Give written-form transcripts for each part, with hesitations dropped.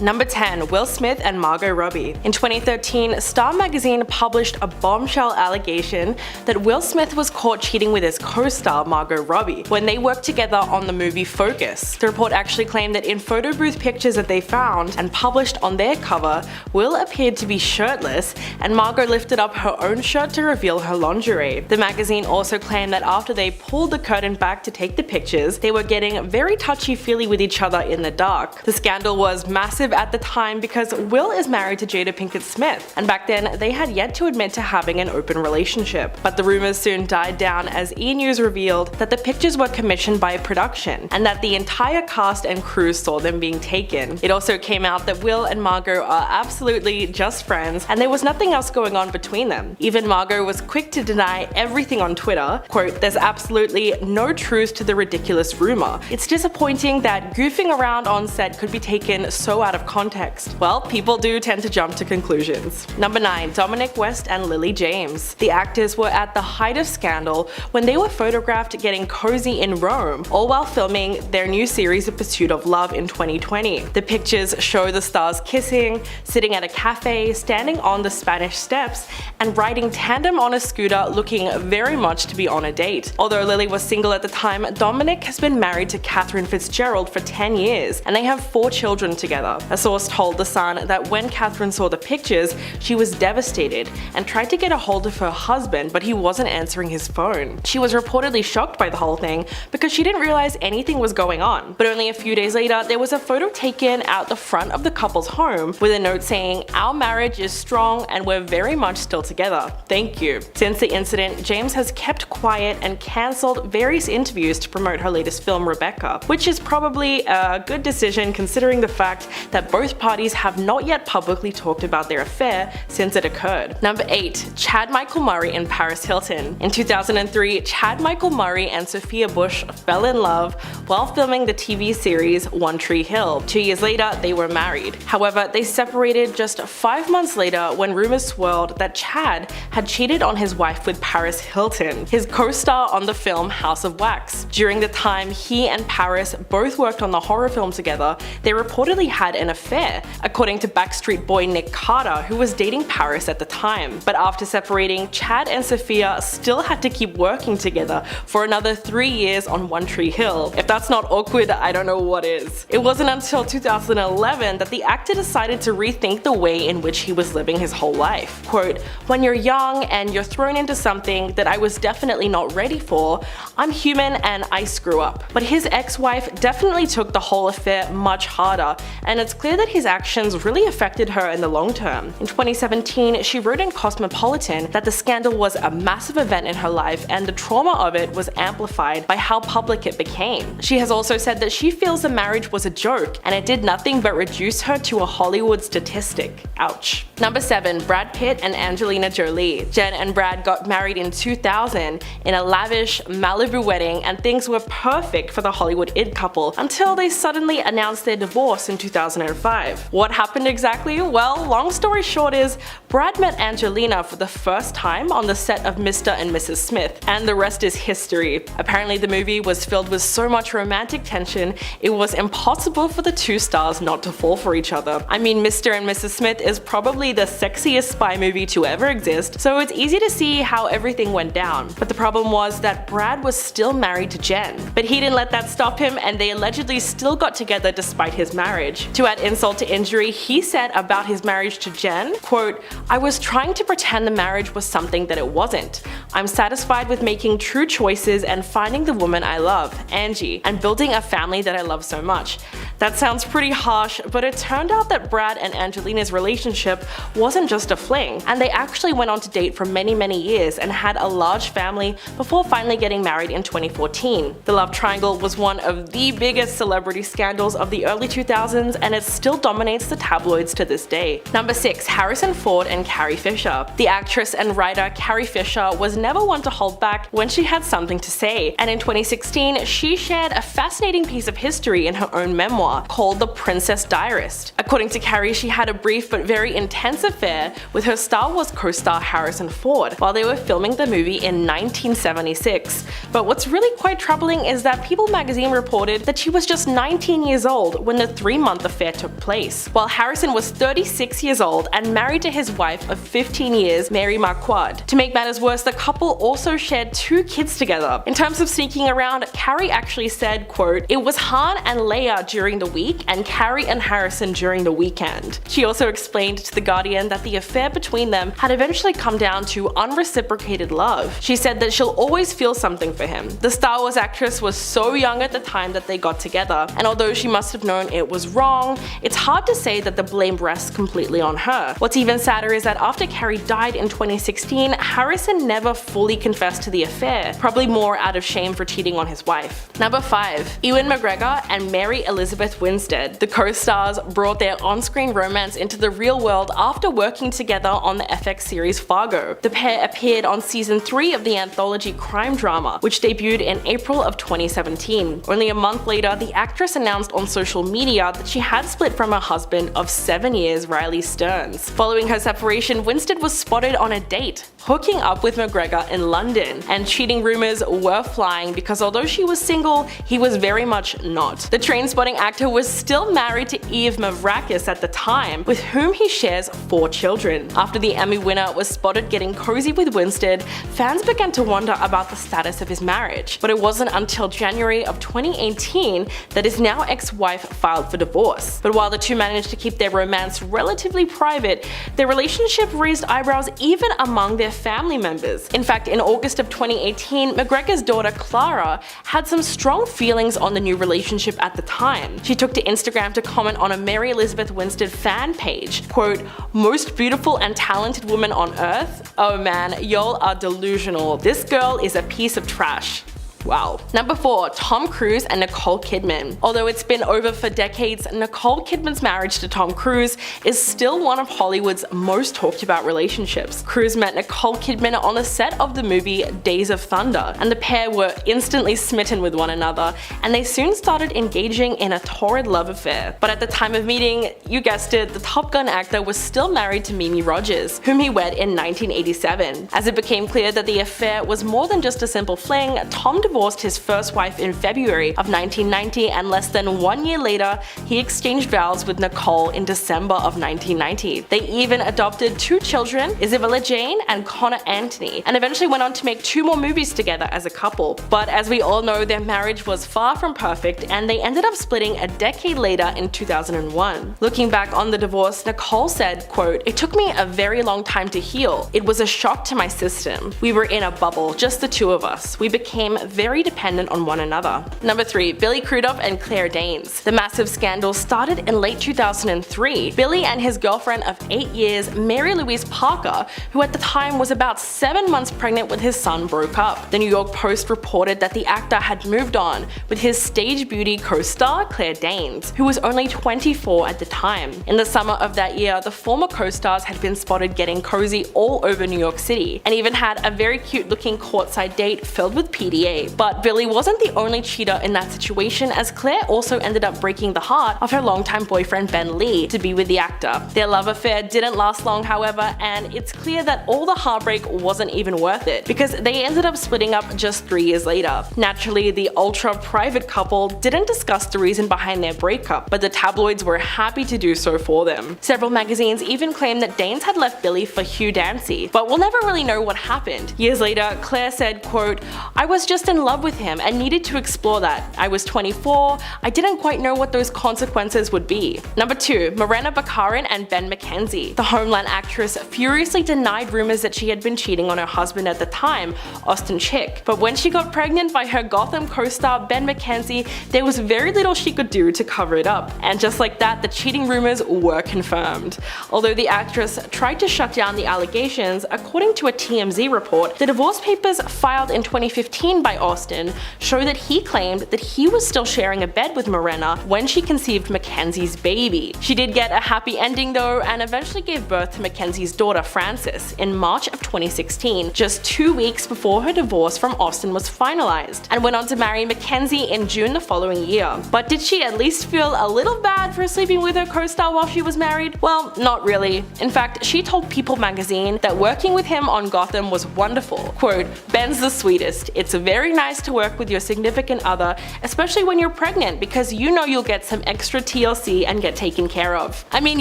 Number 10. Will Smith and Margot Robbie. In 2013, Star magazine published a bombshell allegation that Will Smith was caught cheating with his co-star Margot Robbie when they worked together on the movie Focus. The report actually claimed that in photo booth pictures that they found and published on their cover, Will appeared to be shirtless and Margot lifted up her own shirt to reveal her lingerie. The magazine also claimed that after they pulled the curtain back to take the pictures, they were getting very touchy-feely with each other in the dark. The scandal was massive at the time because Will is married to Jada Pinkett Smith, and back then they had yet to admit to having an open relationship. But the rumors soon died down as E! News revealed that the pictures were commissioned by a production and that the entire cast and crew saw them being taken. It also came out that Will and Margot are absolutely just friends and there was nothing else going on between them. Even Margot was quick to deny everything on Twitter. Quote, "There's absolutely no truth to the ridiculous rumor. It's disappointing that goofing around on set could be taken so out of context." Well, people do tend to jump to conclusions. Number 9. Dominic West and Lily James. The actors were at the height of scandal when they were photographed getting cozy in Rome, all while filming their new series The Pursuit of Love in 2020. The pictures show the stars kissing, sitting at a cafe, standing on the Spanish steps, and riding tandem on a scooter, looking very much to be on a date. Although Lily was single at the time, Dominic has been married to Catherine Fitzgerald for 10 years, and they have 4 children together. A source told The Sun that when Catherine saw the pictures, she was devastated and tried to get a hold of her husband, but he wasn't answering his phone. She was reportedly shocked by the whole thing because she didn't realize anything was going on. But only a few days later, there was a photo taken out the front of the couple's home with a note saying, "Our marriage is strong and we're very much still together. Thank you." Since the incident, James has kept quiet and cancelled various interviews to promote her latest film Rebecca, which is probably a good decision considering the fact that both parties have not yet publicly talked about their affair since it occurred. Number 8. Chad Michael Murray and Paris Hilton. In 2003, Chad Michael Murray and Sophia Bush fell in love while filming the TV series One Tree Hill. 2 years later, they were married. However, they separated just 5 months later when rumors swirled that Chad had cheated on his wife with Paris Hilton, his co-star on the film House of Wax. During the time he and Paris both worked on the horror film together, they reportedly had an affair, according to Backstreet Boy Nick Carter, who was dating Paris at the time. But after separating, Chad and Sophia still had to keep working together for another 3 years on One Tree Hill. If that's not awkward, I don't know what is. It wasn't until 2011 that the actor decided to rethink the way in which he was living his whole life. Quote, "When you're young and you're thrown into something that I was definitely not ready for, I'm human and I screw up." But his ex-wife definitely took the whole affair much harder, and it's clear that his actions really affected her in the long term. In 2017, she wrote in Cosmopolitan that the scandal was a massive event in her life and the trauma of it was amplified by how public it became. She has also said that she feels the marriage was a joke and it did nothing but reduce her to a Hollywood statistic. Ouch. Number 7. Brad Pitt and Angelina Jolie. Jen and Brad got married in 2000 in a lavish Malibu wedding and things were perfect for the Hollywood it couple until they suddenly announced their divorce in 2005. What happened exactly? Well, long story short is Brad met Angelina for the first time on the set of Mr. and Mrs. Smith, and the rest is history. Apparently the movie was filled with so much romantic tension, it was impossible for the two stars not to fall for each other. I mean, Mr. and Mrs. Smith is probably the sexiest spy movie to ever exist, so it's easy to see how everything went down. But the problem was that Brad was still married to Jen. But he didn't let that stop him and they allegedly still got together despite his marriage. To add insult to injury, he said about his marriage to Jen, quote, "I was trying to pretend the marriage was something that it wasn't. I'm satisfied with making true choices and finding the woman I love, Angie, and building a family that I love so much." That sounds pretty harsh, but it turned out that Brad and Angelina's relationship wasn't just a fling, and they actually went on to date for many years and had a large family before finally getting married in 2014. The love triangle was one of the biggest celebrity scandals of the early 2000s and it still dominates the tabloids to this day. Number 6. Harrison Ford and Carrie Fisher. The actress and writer Carrie Fisher was never one to hold back when she had something to say, and in 2016 she shared a fascinating piece of history in her own memoir called The Princess Diarist. According to Carrie, she had a brief but very intense affair with her Star Wars co-star Harrison Ford while they were filming the movie in 1976. But what's really quite troubling is that People magazine reported that she was just 19 years old when the 3-month affair affair took place, while Harrison was 36 years old and married to his wife of 15 years, Mary Marquardt. To make matters worse, the couple also shared 2 kids together. In terms of sneaking around, Carrie actually said, quote, "It was Han and Leia during the week and Carrie and Harrison during the weekend." She also explained to The Guardian that the affair between them had eventually come down to unreciprocated love. She said that she'll always feel something for him. The Star Wars actress was so young at the time that they got together, and although she must have known it was wrong, it's hard to say that the blame rests completely on her. What's even sadder is that after Carrie died in 2016, Harrison never fully confessed to the affair, probably more out of shame for cheating on his wife. Number 5. Ewan McGregor and Mary Elizabeth Winstead. The co-stars brought their on-screen romance into the real world after working together on the FX series Fargo. The pair appeared on season 3 of the anthology crime drama, which debuted in April of 2017. Only a month later, the actress announced on social media that she had split from her husband of 7 years, Riley Stearns. Following her separation, Winstead was spotted on a date, hooking up with McGregor in London, and cheating rumors were flying because although she was single, he was very much not. The Trainspotting actor was still married to Eve Mavrakis at the time, with whom he shares 4 children. After the Emmy winner was spotted getting cozy with Winstead, fans began to wonder about the status of his marriage, but it wasn't until January of 2018 that his now ex-wife filed for divorce. But while the two managed to keep their romance relatively private, their relationship raised eyebrows even among their family members. In fact, in August of 2018, McGregor's daughter Clara had some strong feelings on the new relationship at the time. She took to Instagram to comment on a Mary Elizabeth Winstead fan page, quote, "Most beautiful and talented woman on earth? Oh man, y'all are delusional. This girl is a piece of trash." Wow. Number 4. Tom Cruise and Nicole Kidman. Although it's been over for decades, Nicole Kidman's marriage to Tom Cruise is still one of Hollywood's most talked about relationships. Cruise met Nicole Kidman on the set of the movie Days of Thunder, and the pair were instantly smitten with one another, and they soon started engaging in a torrid love affair. But at the time of meeting, you guessed it, the Top Gun actor was still married to Mimi Rogers, whom he wed in 1987. As it became clear that the affair was more than just a simple fling, Tom divorced his first wife in February of 1990, and less than 1 year later, he exchanged vows with Nicole in December of 1990. They even adopted 2 children, Isabella Jane and Connor Anthony, and eventually went on to make 2 more movies together as a couple. But as we all know, their marriage was far from perfect, and they ended up splitting a decade later in 2001. Looking back on the divorce, Nicole said, quote, "It took me a very long time to heal. It was a shock to my system. We were in a bubble, just the 2 of us. We became very dependent on one another." Number 3. Billy Crudup and Claire Danes. The massive scandal started in late 2003. Billy and his girlfriend of 8 years, Mary Louise Parker, who at the time was about 7 months pregnant with his son, broke up. The New York Post reported that the actor had moved on with his stage beauty co-star Claire Danes, who was only 24 at the time. In the summer of that year, the former co-stars had been spotted getting cozy all over New York City, and even had a very cute looking courtside date filled with PDA. But Billy wasn't the only cheater in that situation, as Claire also ended up breaking the heart of her longtime boyfriend Ben Lee to be with the actor. Their love affair didn't last long, however, and it's clear that all the heartbreak wasn't even worth it, because they ended up splitting up just 3 years later. Naturally, the ultra-private couple didn't discuss the reason behind their breakup, but the tabloids were happy to do so for them. Several magazines even claimed that Danes had left Billy for Hugh Dancy, but we'll never really know what happened. Years later, Claire said, quote, "I was just in love with him and needed to explore that. I was 24, I didn't quite know what those consequences would be." Number 2. Morena Baccarin and Ben McKenzie. The Homeland actress furiously denied rumors that she had been cheating on her husband at the time, Austin Chick. But when she got pregnant by her Gotham co-star Ben McKenzie, there was very little she could do to cover it up. And just like that, the cheating rumors were confirmed. Although the actress tried to shut down the allegations, according to a TMZ report, the divorce papers filed in 2015 by Austin show that he claimed that he was still sharing a bed with Morena when she conceived Mackenzie's baby. She did get a happy ending though, and eventually gave birth to Mackenzie's daughter Frances in March of 2016, just 2 weeks before her divorce from Austin was finalized, and went on to marry Mackenzie in June the following year. But did she at least feel a little bad for sleeping with her co-star while she was married? Well, not really. In fact, she told People magazine that working with him on Gotham was wonderful. Quote, "Ben's the sweetest. It's very nice to work with your significant other, especially when you're pregnant, because you know you'll get some extra TLC and get taken care of. I mean,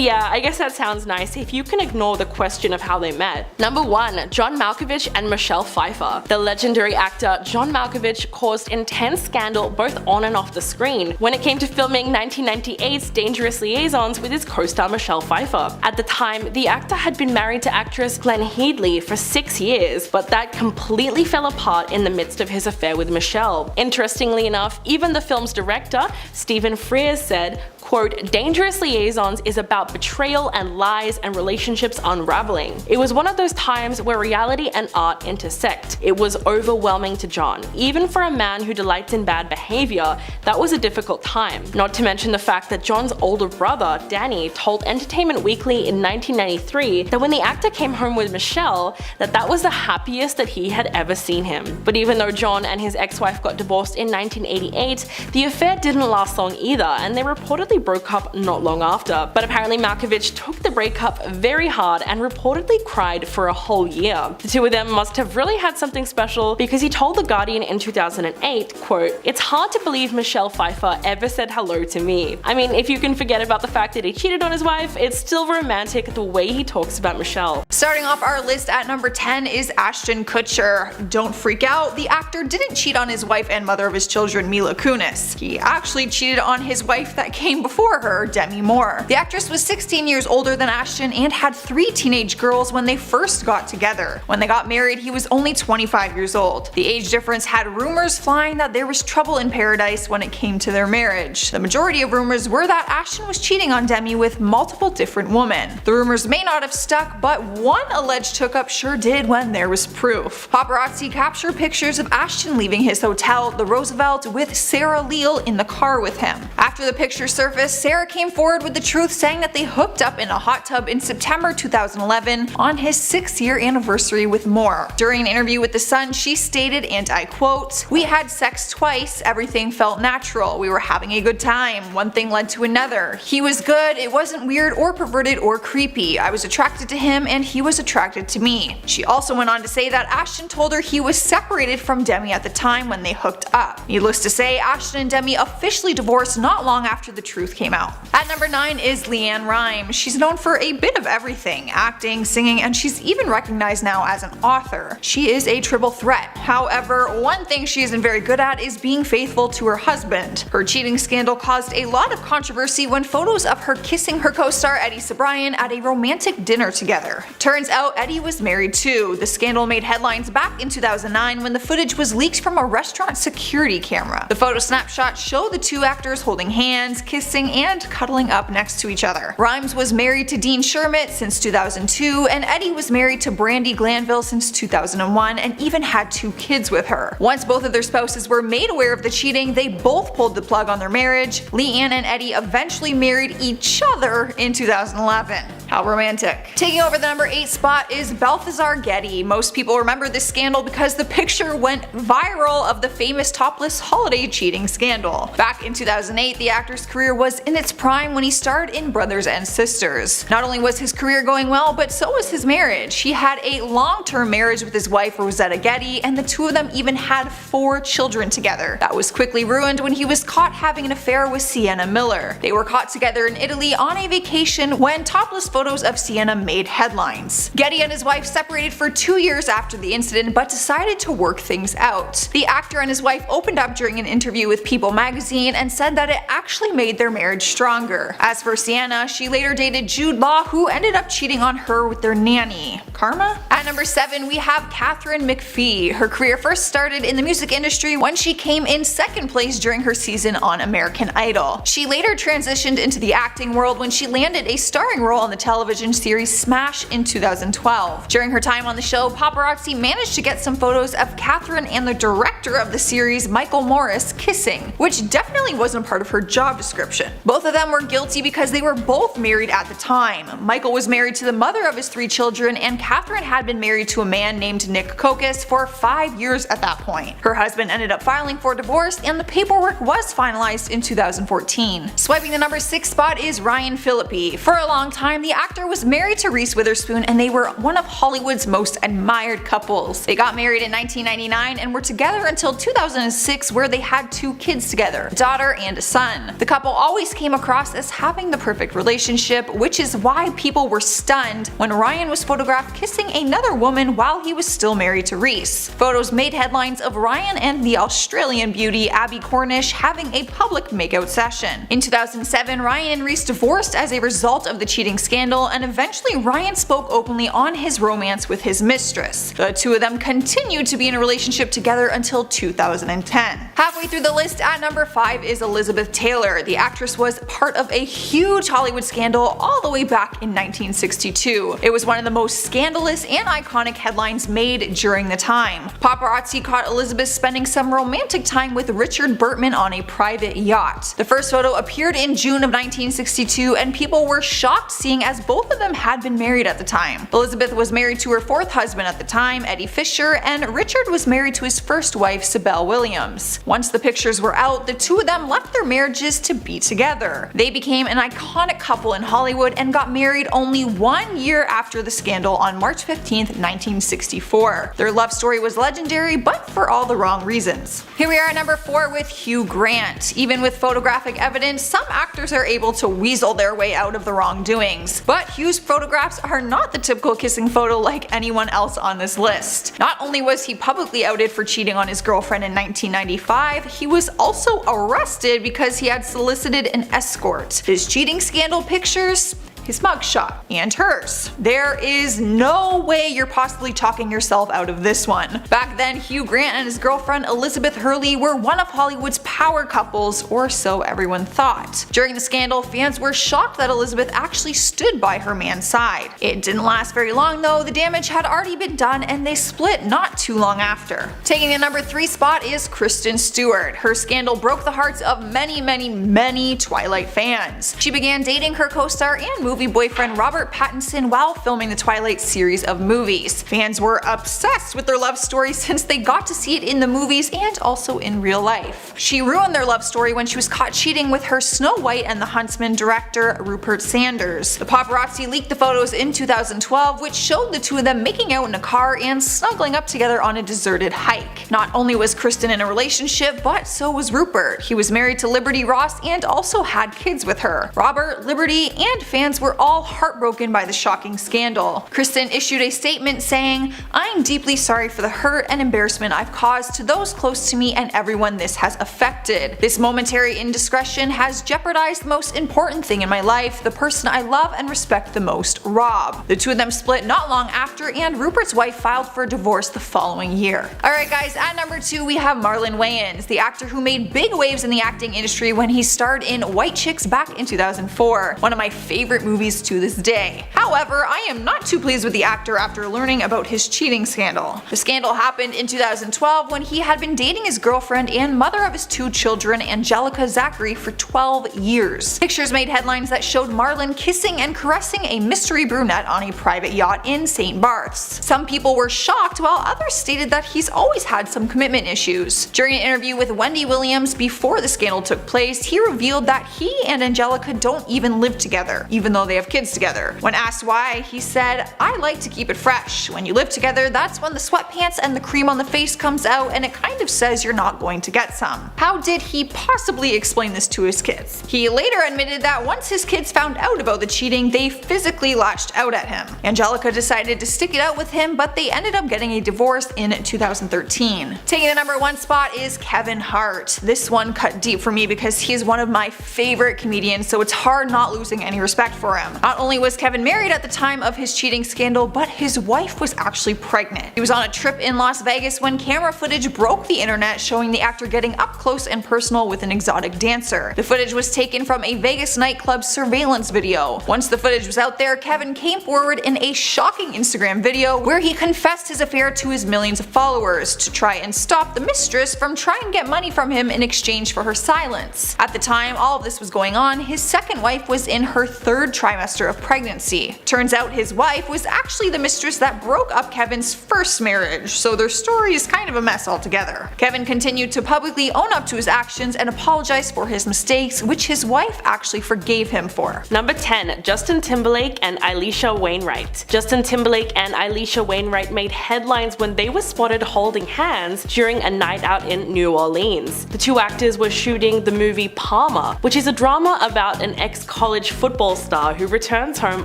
yeah, I guess that sounds nice if you can ignore the question of how they met. Number 1. John Malkovich and Michelle Pfeiffer. The legendary actor John Malkovich caused intense scandal both on and off the screen when it came to filming 1998's Dangerous Liaisons with his co-star Michelle Pfeiffer. At the time, the actor had been married to actress Glenn Headley for 6 years, but that completely fell apart in the midst of his affair with Michelle. Interestingly enough, even the film's director, Stephen Frears, said, quote, "Dangerous Liaisons is about betrayal and lies and relationships unraveling. It was one of those times where reality and art intersect. It was overwhelming to John. Even for a man who delights in bad behavior, that was a difficult time. Not to mention the fact that John's older brother, Danny, told Entertainment Weekly in 1993 that when the actor came home with Michelle, that was the happiest that he had ever seen him. But even though John and his ex-wife got divorced in 1988, the affair didn't last long either, and they reportedly broke up not long after. But apparently Malkovich took the breakup very hard and reportedly cried for a whole year. The two of them must have really had something special, because he told The Guardian in 2008, quote, "It's hard to believe Michelle Pfeiffer ever said hello to me." I mean, if you can forget about the fact that he cheated on his wife, it's still romantic the way he talks about Michelle. Starting off our list at number 10 is Ashton Kutcher. Don't freak out, the actor didn't cheat on his wife and mother of his children, Mila Kunis. He actually cheated on his wife that came before her, Demi Moore. The actress was 16 years older than Ashton and had 3 teenage girls when they first got together. When they got married, he was only 25 years old. The age difference had rumors flying that there was trouble in paradise when it came to their marriage. The majority of rumors were that Ashton was cheating on Demi with multiple different women. The rumors may not have stuck, but one alleged hookup sure did when there was proof. Paparazzi captured pictures of Ashton leaving his hotel, the Roosevelt, with Sarah Leal in the car with him. After the picture surfaced, Sarah came forward with the truth, saying that they hooked up in a hot tub in September 2011 on his 6-year anniversary with Moore. During an interview with The Sun, she stated, and I quote, "We had sex twice, everything felt natural, we were having a good time, one thing led to another. He was good, it wasn't weird or perverted or creepy. I was attracted to him and he was attracted to me." She also went on to say that Ashton told her he was separated from Demi at the time when they hooked up. Needless to say, Ashton and Demi officially divorced not long after the truth came out. At number 9 is LeAnn Rimes. She's known for a bit of everything, acting, singing, and she's even recognized now as an author. She is a triple threat. However, one thing she isn't very good at is being faithful to her husband. Her cheating scandal caused a lot of controversy when photos of her kissing her co-star Eddie Cibrian at a romantic dinner together. Turns out Eddie was married too. The scandal made headlines back in 2009 when the footage was leaked from a restaurant security camera. The photo snapshots show the two actors holding hands, kissing, and cuddling up next to each other. Rimes was married to Dean Shermitt since 2002, and Eddie was married to Brandi Glanville since 2001 and even had 2 kids with her. Once both of their spouses were made aware of the cheating, they both pulled the plug on their marriage. LeAnn and Eddie eventually married each other in 2011. How romantic. Taking over the number 8 spot is Balthazar Getty. Most people remember this scandal because the picture went viral of the famous topless holiday cheating scandal. Back in 2008, the actor's career was in its prime when he starred in Brothers and Sisters. Not only was his career going well, but so was his marriage. He had a long-term marriage with his wife Rosetta Getty, and the two of them even had 4 children together. That was quickly ruined when he was caught having an affair with Sienna Miller. They were caught together in Italy on a vacation when topless photos of Sienna made headlines. Getty and his wife separated for 2 years after the incident, but decided to work things out. The actor and his wife opened up during an interview with People magazine and said that it actually made their marriage stronger. As for Sienna, she later dated Jude Law, who ended up cheating on her with their nanny. Karma? At number 7, we have Katherine McPhee. Her career first started in the music industry when she came in 2nd place during her season on American Idol. She later transitioned into the acting world when she landed a starring role on the television series Smash in 2012. During her time on the show, paparazzi managed to get some photos of Katherine and the director of the series, Michael Morris, kissing, which definitely wasn't part of her job description. Both of them were guilty because they were both married at the time. Michael was married to the mother of his 3 children, and Katherine had been married to a man named Nick Kokis for 5 years at that point. Her husband ended up filing for divorce, and the paperwork was finalized in 2014. Swiping the number 6 spot is Ryan Phillippe. For a long time, the actor was married to Reese Witherspoon and they were one of Hollywood's most admired couples. They got married in 1999 and were together until 2006, where they had 2 kids together, a daughter and a son. The couple always came across as having the perfect relationship, which is why people were stunned when Ryan was photographed kissing another woman while he was still married to Reese. Photos made headlines of Ryan and the Australian beauty Abbey Cornish having a public makeout session. In 2007, Ryan and Reese divorced as a result of the cheating scandal, and eventually Ryan spoke openly on his romance with his mistress. The two of them continued to be in a relationship together until 2010. Halfway through the list at number 5 is Elizabeth Taylor. The actress was part of a huge Hollywood scandal all the way back in 1962. It was one of the most scandalous and iconic headlines made during the time. Paparazzi caught Elizabeth spending some romantic time with Richard Burtman on a private yacht. The first photo appeared in June of 1962 and people were shocked seeing as both of them had been married at the time. Elizabeth was married to her 4th husband at the time, Eddie Fisher, and Richard was married to his first wife, Sibel Williams. Once the pictures were out, the two of them left their marriages to be together. They became an iconic couple in Hollywood and got married only 1 year after the scandal on March 15, 1964. Their love story was legendary, but for all the wrong reasons. Here we are at number 4 with Hugh Grant. Even with photographic evidence, some actors are able to weasel their way out of the wrongdoings. But Hugh's photographs are not the typical kissing photo like anyone else on this list. Not only was he publicly outed for cheating on his girlfriend in 1995, he was also arrested because he had solicited an escort. His cheating scandal pictures, his mugshot, and hers. There is no way you're possibly talking yourself out of this one. Back then, Hugh Grant and his girlfriend Elizabeth Hurley were one of Hollywood's power couples, or so everyone thought. During the scandal, fans were shocked that Elizabeth actually stood by her man's side. It didn't last very long though, the damage had already been done and they split not too long after. Taking the number 3 spot is Kristen Stewart. Her scandal broke the hearts of many Twilight fans. She began dating her co-star and movie boyfriend Robert Pattinson while filming the Twilight series of movies. Fans were obsessed with their love story since they got to see it in the movies and also in real life. She ruined their love story when she was caught cheating with her Snow White and the Huntsman director Rupert Sanders. The paparazzi leaked the photos in 2012, which showed the two of them making out in a car and snuggling up together on a deserted hike. Not only was Kristen in a relationship, but so was Rupert. He was married to Liberty Ross and also had kids with her. Robert, Liberty, and fans were all heartbroken by the shocking scandal. Kristen issued a statement saying, "I'm deeply sorry for the hurt and embarrassment I've caused to those close to me and everyone this has affected. This momentary indiscretion has jeopardized the most important thing in my life, the person I love and respect the most, Rob." The two of them split not long after, and Rupert's wife filed for divorce the following year. Alright guys, at number 2 we have Marlon Wayans, the actor who made big waves in the acting industry when he starred in White Chicks back in 2004, one of my favorite movies to this day. However, I am not too pleased with the actor after learning about his cheating scandal. The scandal happened in 2012 when he had been dating his girlfriend and mother of his 2 children, Angelica Zachary, for 12 years. Pictures made headlines that showed Marlon kissing and caressing a mystery brunette on a private yacht in St. Barth's. Some people were shocked while others stated that he's always had some commitment issues. During an interview with Wendy Williams before the scandal took place, he revealed that he and Angelica don't even live together, even though they have kids together. When asked why, he said, "I like to keep it fresh. When you live together, that's when the sweatpants and the cream on the face comes out and it kind of says you're not going to get some." How did he possibly explain this to his kids? He later admitted that once his kids found out about the cheating, they physically lashed out at him. Angelica decided to stick it out with him, but they ended up getting a divorce in 2013. Taking the number 1 spot is Kevin Hart. This one cut deep for me because he is one of my favorite comedians, so it's hard not losing any respect for him. Not only was Kevin married at the time of his cheating scandal, but his wife was actually pregnant. He was on a trip in Las Vegas when camera footage broke the internet showing the actor getting up close and personal with an exotic dancer. The footage was taken from a Vegas nightclub surveillance video. Once the footage was out there, Kevin came forward in a shocking Instagram video where he confessed his affair to his millions of followers to try and stop the mistress from trying to get money from him in exchange for her silence. At the time all of this was going on, his second wife was in her 3rd trimester of pregnancy. Turns out his wife was actually the mistress that broke up Kevin's first marriage, so their story is kind of a mess altogether. Kevin continued to publicly own up to his actions and apologize for his mistakes, which his wife actually forgave him for. Number 10. Justin Timberlake and Elisha Wainwright. Justin Timberlake and Elisha Wainwright made headlines when they were spotted holding hands during a night out in New Orleans. The two actors were shooting the movie Palmer, which is a drama about an ex-college football star who returns home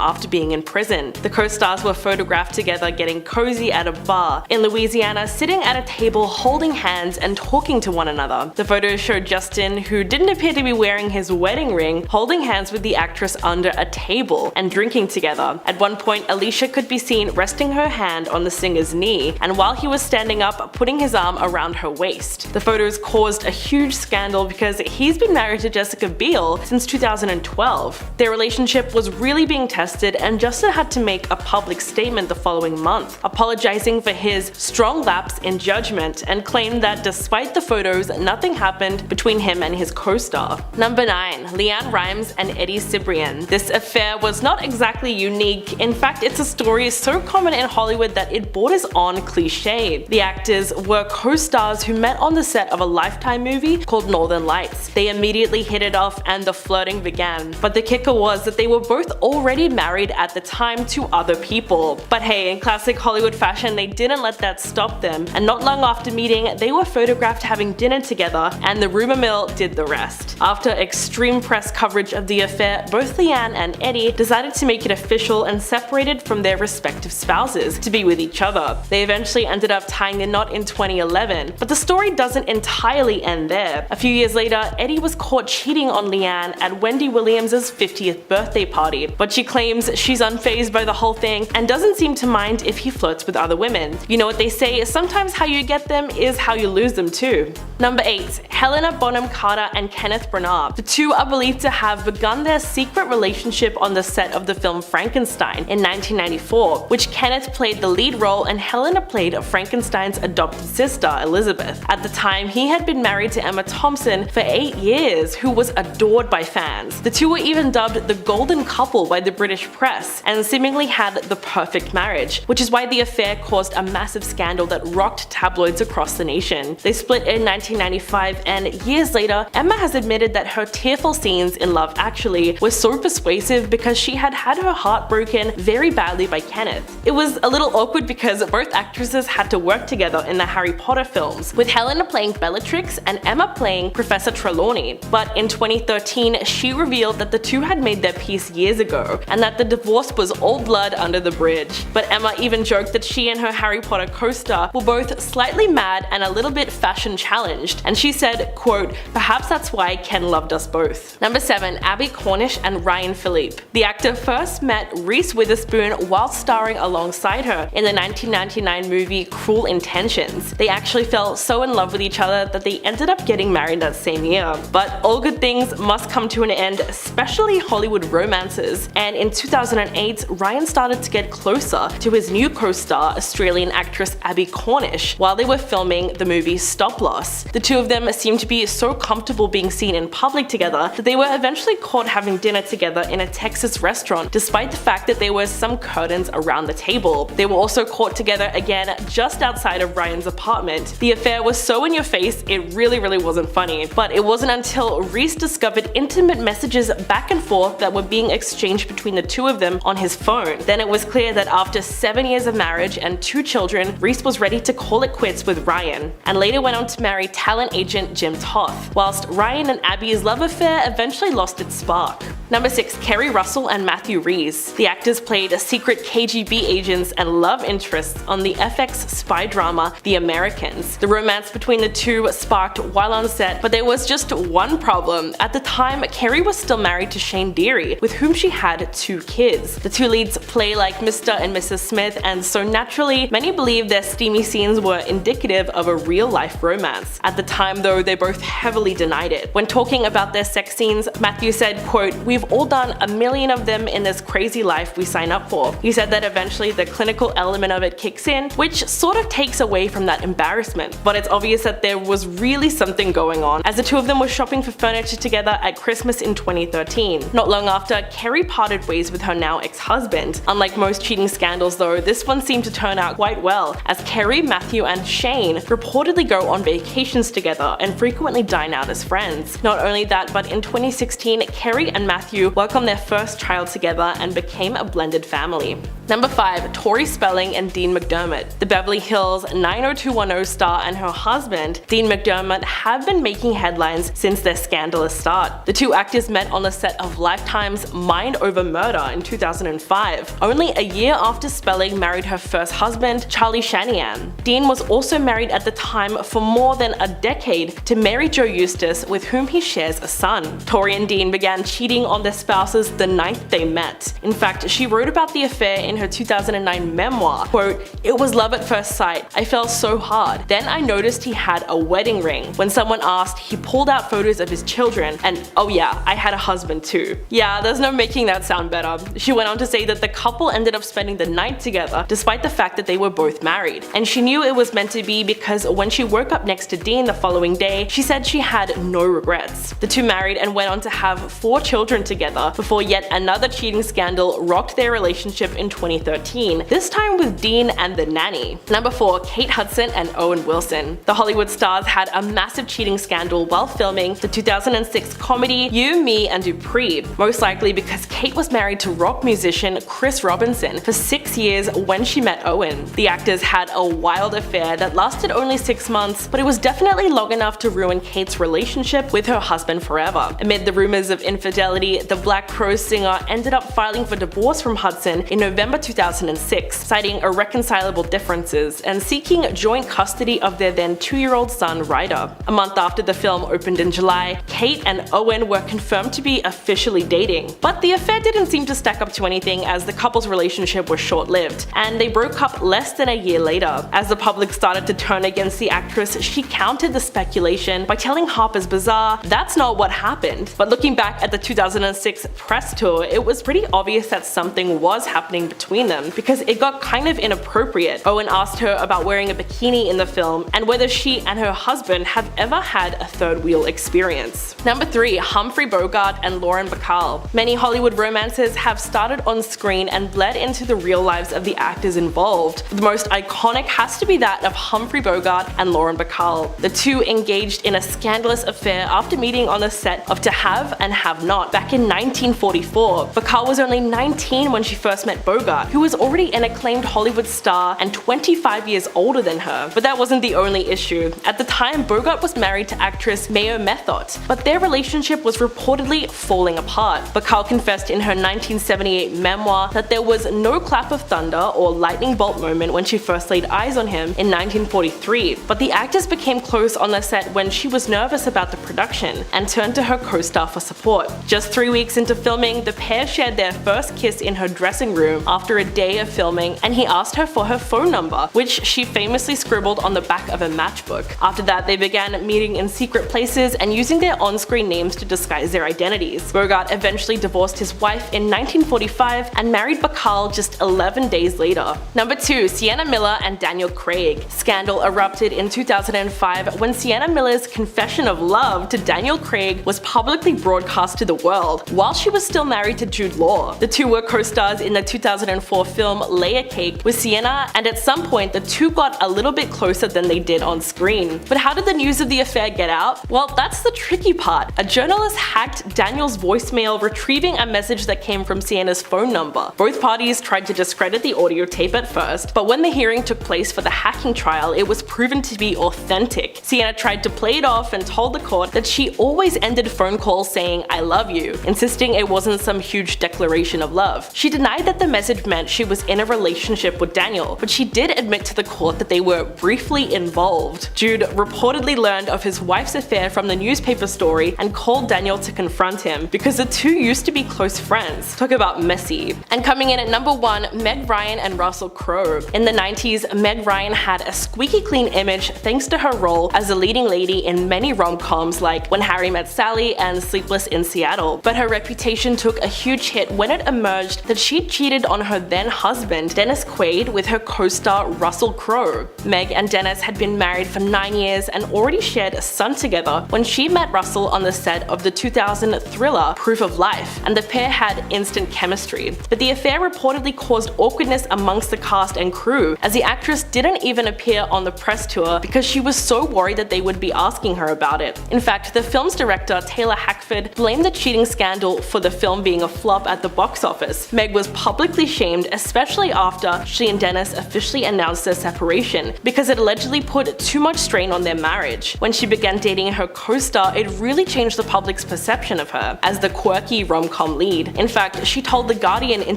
after being in prison. The co-stars were photographed together getting cozy at a bar in Louisiana, sitting at a table holding hands and talking to one another. The photos showed Justin, who didn't appear to be wearing his wedding ring, holding hands with the actress under a table and drinking together. At one point, Elisha could be seen resting her hand on the singer's knee, and while he was standing up, putting his arm around her waist. The photos caused a huge scandal because he's been married to Jessica Biel since 2012. Their relationship was really being tested, and Justin had to make a public statement the following month, apologizing for his strong lapse in judgment, and claimed that despite the photos, nothing happened between him and his co-star. Number 9. LeAnn Rimes and Eddie Cibrian. This affair was not exactly unique. In fact, it's a story so common in Hollywood that it borders on cliche. The actors were co-stars who met on the set of a Lifetime movie called Northern Lights. They immediately hit it off and the flirting began. But the kicker was that they were both already married at the time to other people. But hey, in classic Hollywood fashion, they didn't let that stop them, and not long after meeting, they were photographed having dinner together, and the rumor mill did the rest. After extreme press coverage of the affair, both LeAnn and Eddie decided to make it official and separated from their respective spouses to be with each other. They eventually ended up tying the knot in 2011, but the story doesn't entirely end there. A few years later, Eddie was caught cheating on LeAnn at Wendy Williams' 50th birthday party, but she claims she's unfazed by the whole thing and doesn't seem to mind if he flirts with other women. You know what they say, sometimes how you get them is how you lose them too. Number 8. Helena Bonham Carter and Kenneth Branagh. The two are believed to have begun their secret relationship on the set of the film Frankenstein in 1994, which Kenneth played the lead role and Helena played Frankenstein's adopted sister, Elizabeth. At the time, he had been married to Emma Thompson for 8 years, who was adored by fans. The two were even dubbed the golden couple by the British press, and seemingly had the perfect marriage, which is why the affair caused a massive scandal that rocked tabloids across the nation. They split in 1995, and years later, Emma has admitted that her tearful scenes in Love Actually were so persuasive because she had had her heart broken very badly by Kenneth. It was a little awkward because both actresses had to work together in the Harry Potter films, with Helena playing Bellatrix and Emma playing Professor Trelawney. But in 2013, she revealed that the two had made their peace years ago, and that the divorce was all blood under the bridge. But Emma even joked that she and her Harry Potter co-star were both slightly mad and a little bit fashion challenged, and she said, quote, "Perhaps that's why Ken loved us both." Number 7. Abby Cornish and Ryan Phillippe. The actor first met Reese Witherspoon while starring alongside her in the 1999 movie Cruel Intentions. They actually fell so in love with each other that they ended up getting married that same year. But all good things must come to an end, especially Hollywood romances, and in 2008, Ryan started to get closer to his new co-star, Australian actress Abby Cornish, while they were filming the movie Stop Loss. The two of them seemed to be so comfortable being seen in public together that they were eventually caught having dinner together in a Texas restaurant, despite the fact that there were some curtains around the table. They were also caught together again just outside of Ryan's apartment. The affair was so in your face, it really wasn't funny. But it wasn't until Reese discovered intimate messages back and forth that were being exchanged between the two of them on his phone. Then it was clear that after 7 years of marriage and 2 children, Reese was ready to call it quits with Ryan, and later went on to marry talent agent Jim Toth, whilst Ryan and Abby's love affair eventually lost its spark. Number 6. Kerry Russell and Matthew Rhys. The actors played secret KGB agents and love interests on the FX spy drama The Americans. The romance between the two sparked while on set, but there was just one problem. At the time, Kerry was still married to Shane Deary, with whom she had 2 kids. The two leads play like Mr. and Mrs. Smith, and so naturally, many believe their steamy scenes were indicative of a real-life romance. At the time though, they both heavily denied it. When talking about their sex scenes, Matthew said, quote, "We've all done a million of them in this crazy life we sign up for." He said that eventually the clinical element of it kicks in, which sort of takes away from that embarrassment. But it's obvious that there was really something going on, as the two of them were shopping for furniture together at Christmas in 2013. Not long after, Carrie parted ways with her now ex-husband. Unlike most cheating scandals though, this one seemed to turn out quite well, as Carrie, Matthew and Shane reportedly go on vacations together and frequently dine out as friends. Not only that, but in 2016, Carrie and Matthew welcomed their first child together and became a blended family. Number 5. Tori Spelling and Dean McDermott. The Beverly Hills 90210 star and her husband, Dean McDermott, have been making headlines since their scandalous start. The two actors met on the set of Lifetime's Mind Over Murder in 2005, only a year after Spelling married her first husband, Charlie Shanahan. Dean was also married at the time for more than a decade to Mary Jo Eustace, with whom he shares a son. Tori and Dean began cheating on their spouses the night they met. In fact, she wrote about the affair in her 2009 memoir, quote, "It was love at first sight. I fell so hard. Then I noticed he had a wedding ring. When someone asked, he pulled out photos of his children, and oh yeah, I had a husband too." Yeah, there's no making that sound better. She went on to say that the couple ended up spending the night together despite the fact that they were both married. And she knew it was meant to be because when she woke up next to Dean the following day, she said she had no regrets. The two married and went on to have 4 children together before yet another cheating scandal rocked their relationship in 2013, this time with Dean and the nanny. Number 4. Kate Hudson and Owen Wilson. The Hollywood stars had a massive cheating scandal while filming the 2006 comedy You, Me and Dupree, most likely because Kate was married to rock musician Chris Robinson for 6 years when she met Owen. The actors had a wild affair that lasted only 6 months, but it was definitely long enough to ruin Kate's relationship with her husband forever. Amid the rumors of infidelity, the Black Crowes singer ended up filing for divorce from Hudson in November 2006, citing irreconcilable differences and seeking joint custody of their then 2-year-old son Ryder. A month after the film opened in July, Kate and Owen were confirmed to be officially dating. But the affair didn't seem to stack up to anything, as the couple's relationship was short-lived, and they broke up less than a year later. As the public started to turn against the actress, she countered the speculation by telling Harper's Bazaar that's not what happened. But looking back at the 2006 press tour, it was pretty obvious that something was happening between them, because it got kind of inappropriate. Owen asked her about wearing a bikini in the film and whether she and her husband have ever had a third wheel experience. Number 3. Humphrey Bogart and Lauren Bacall. Many Hollywood romances have started on screen and bled into the real lives of the actors involved. The most iconic has to be that of Humphrey Bogart and Lauren Bacall. The two engaged in a scandalous affair after meeting on the set of To Have and Have Not back in 1944. Bacall was only 19 when she first met Bogart, who was already an acclaimed Hollywood star and 25 years older than her. But that wasn't the only issue. At the time, Bogart was married to actress Mayo Methot, but their relationship was reportedly falling apart. Bacall confessed in her 1978 memoir that there was no clap of thunder or lightning bolt moment when she first laid eyes on him in 1943, but the actress became close on the set when she was nervous about the production and turned to her co-star for support. Just 3 weeks into filming, the pair shared their first kiss in her dressing room after a day of filming, and he asked her for her phone number, which she famously scribbled on the back of a matchbook. After that, they began meeting in secret places and using their on-screen names to disguise their identities. Bogart eventually divorced his wife in 1945 and married Bacall just 11 days later. Number 2. Sienna Miller and Daniel Craig. Scandal erupted in 2005 when Sienna Miller's confession of love to Daniel Craig was publicly broadcast to the world, while she was still married to Jude Law. The two were co-stars in the 2004 film Layer Cake with Sienna, and at some point the two got a little bit closer than they did on screen. But how did the news of the affair get out? Well, that's the tricky part. A journalist hacked Daniel's voicemail, retrieving a message that came from Sienna's phone number. Both parties tried to discredit the audio tape at first, but when the hearing took place for the hacking trial, it was proven to be authentic. Sienna tried to play it off and told the court that she always ended phone calls saying "I love you," insisting it wasn't some huge declaration of love. She denied that the message relationship meant she was in a relationship with Daniel, but she did admit to the court that they were briefly involved. Jude reportedly learned of his wife's affair from the newspaper story and called Daniel to confront him because the two used to be close friends. Talk about messy. And coming in at number 1, Meg Ryan and Russell Crowe. In the 90s, Meg Ryan had a squeaky clean image thanks to her role as a leading lady in many rom-coms like When Harry Met Sally and Sleepless in Seattle. But her reputation took a huge hit when it emerged that she cheated on her then husband, Dennis Quaid, with her co-star Russell Crowe. Meg and Dennis had been married for 9 years and already shared a son together when she met Russell on the set of the 2000 thriller Proof of Life, and the pair had instant chemistry. But the affair reportedly caused awkwardness amongst the cast and crew, as the actress didn't even appear on the press tour because she was so worried that they would be asking her about it. In fact, the film's director, Taylor Hackford, blamed the cheating scandal for the film being a flop at the box office. Meg was publicly shamed, especially after she and Dennis officially announced their separation, because it allegedly put too much strain on their marriage. When she began dating her co-star, it really changed the public's perception of her as the quirky rom-com lead. In fact, she told The Guardian in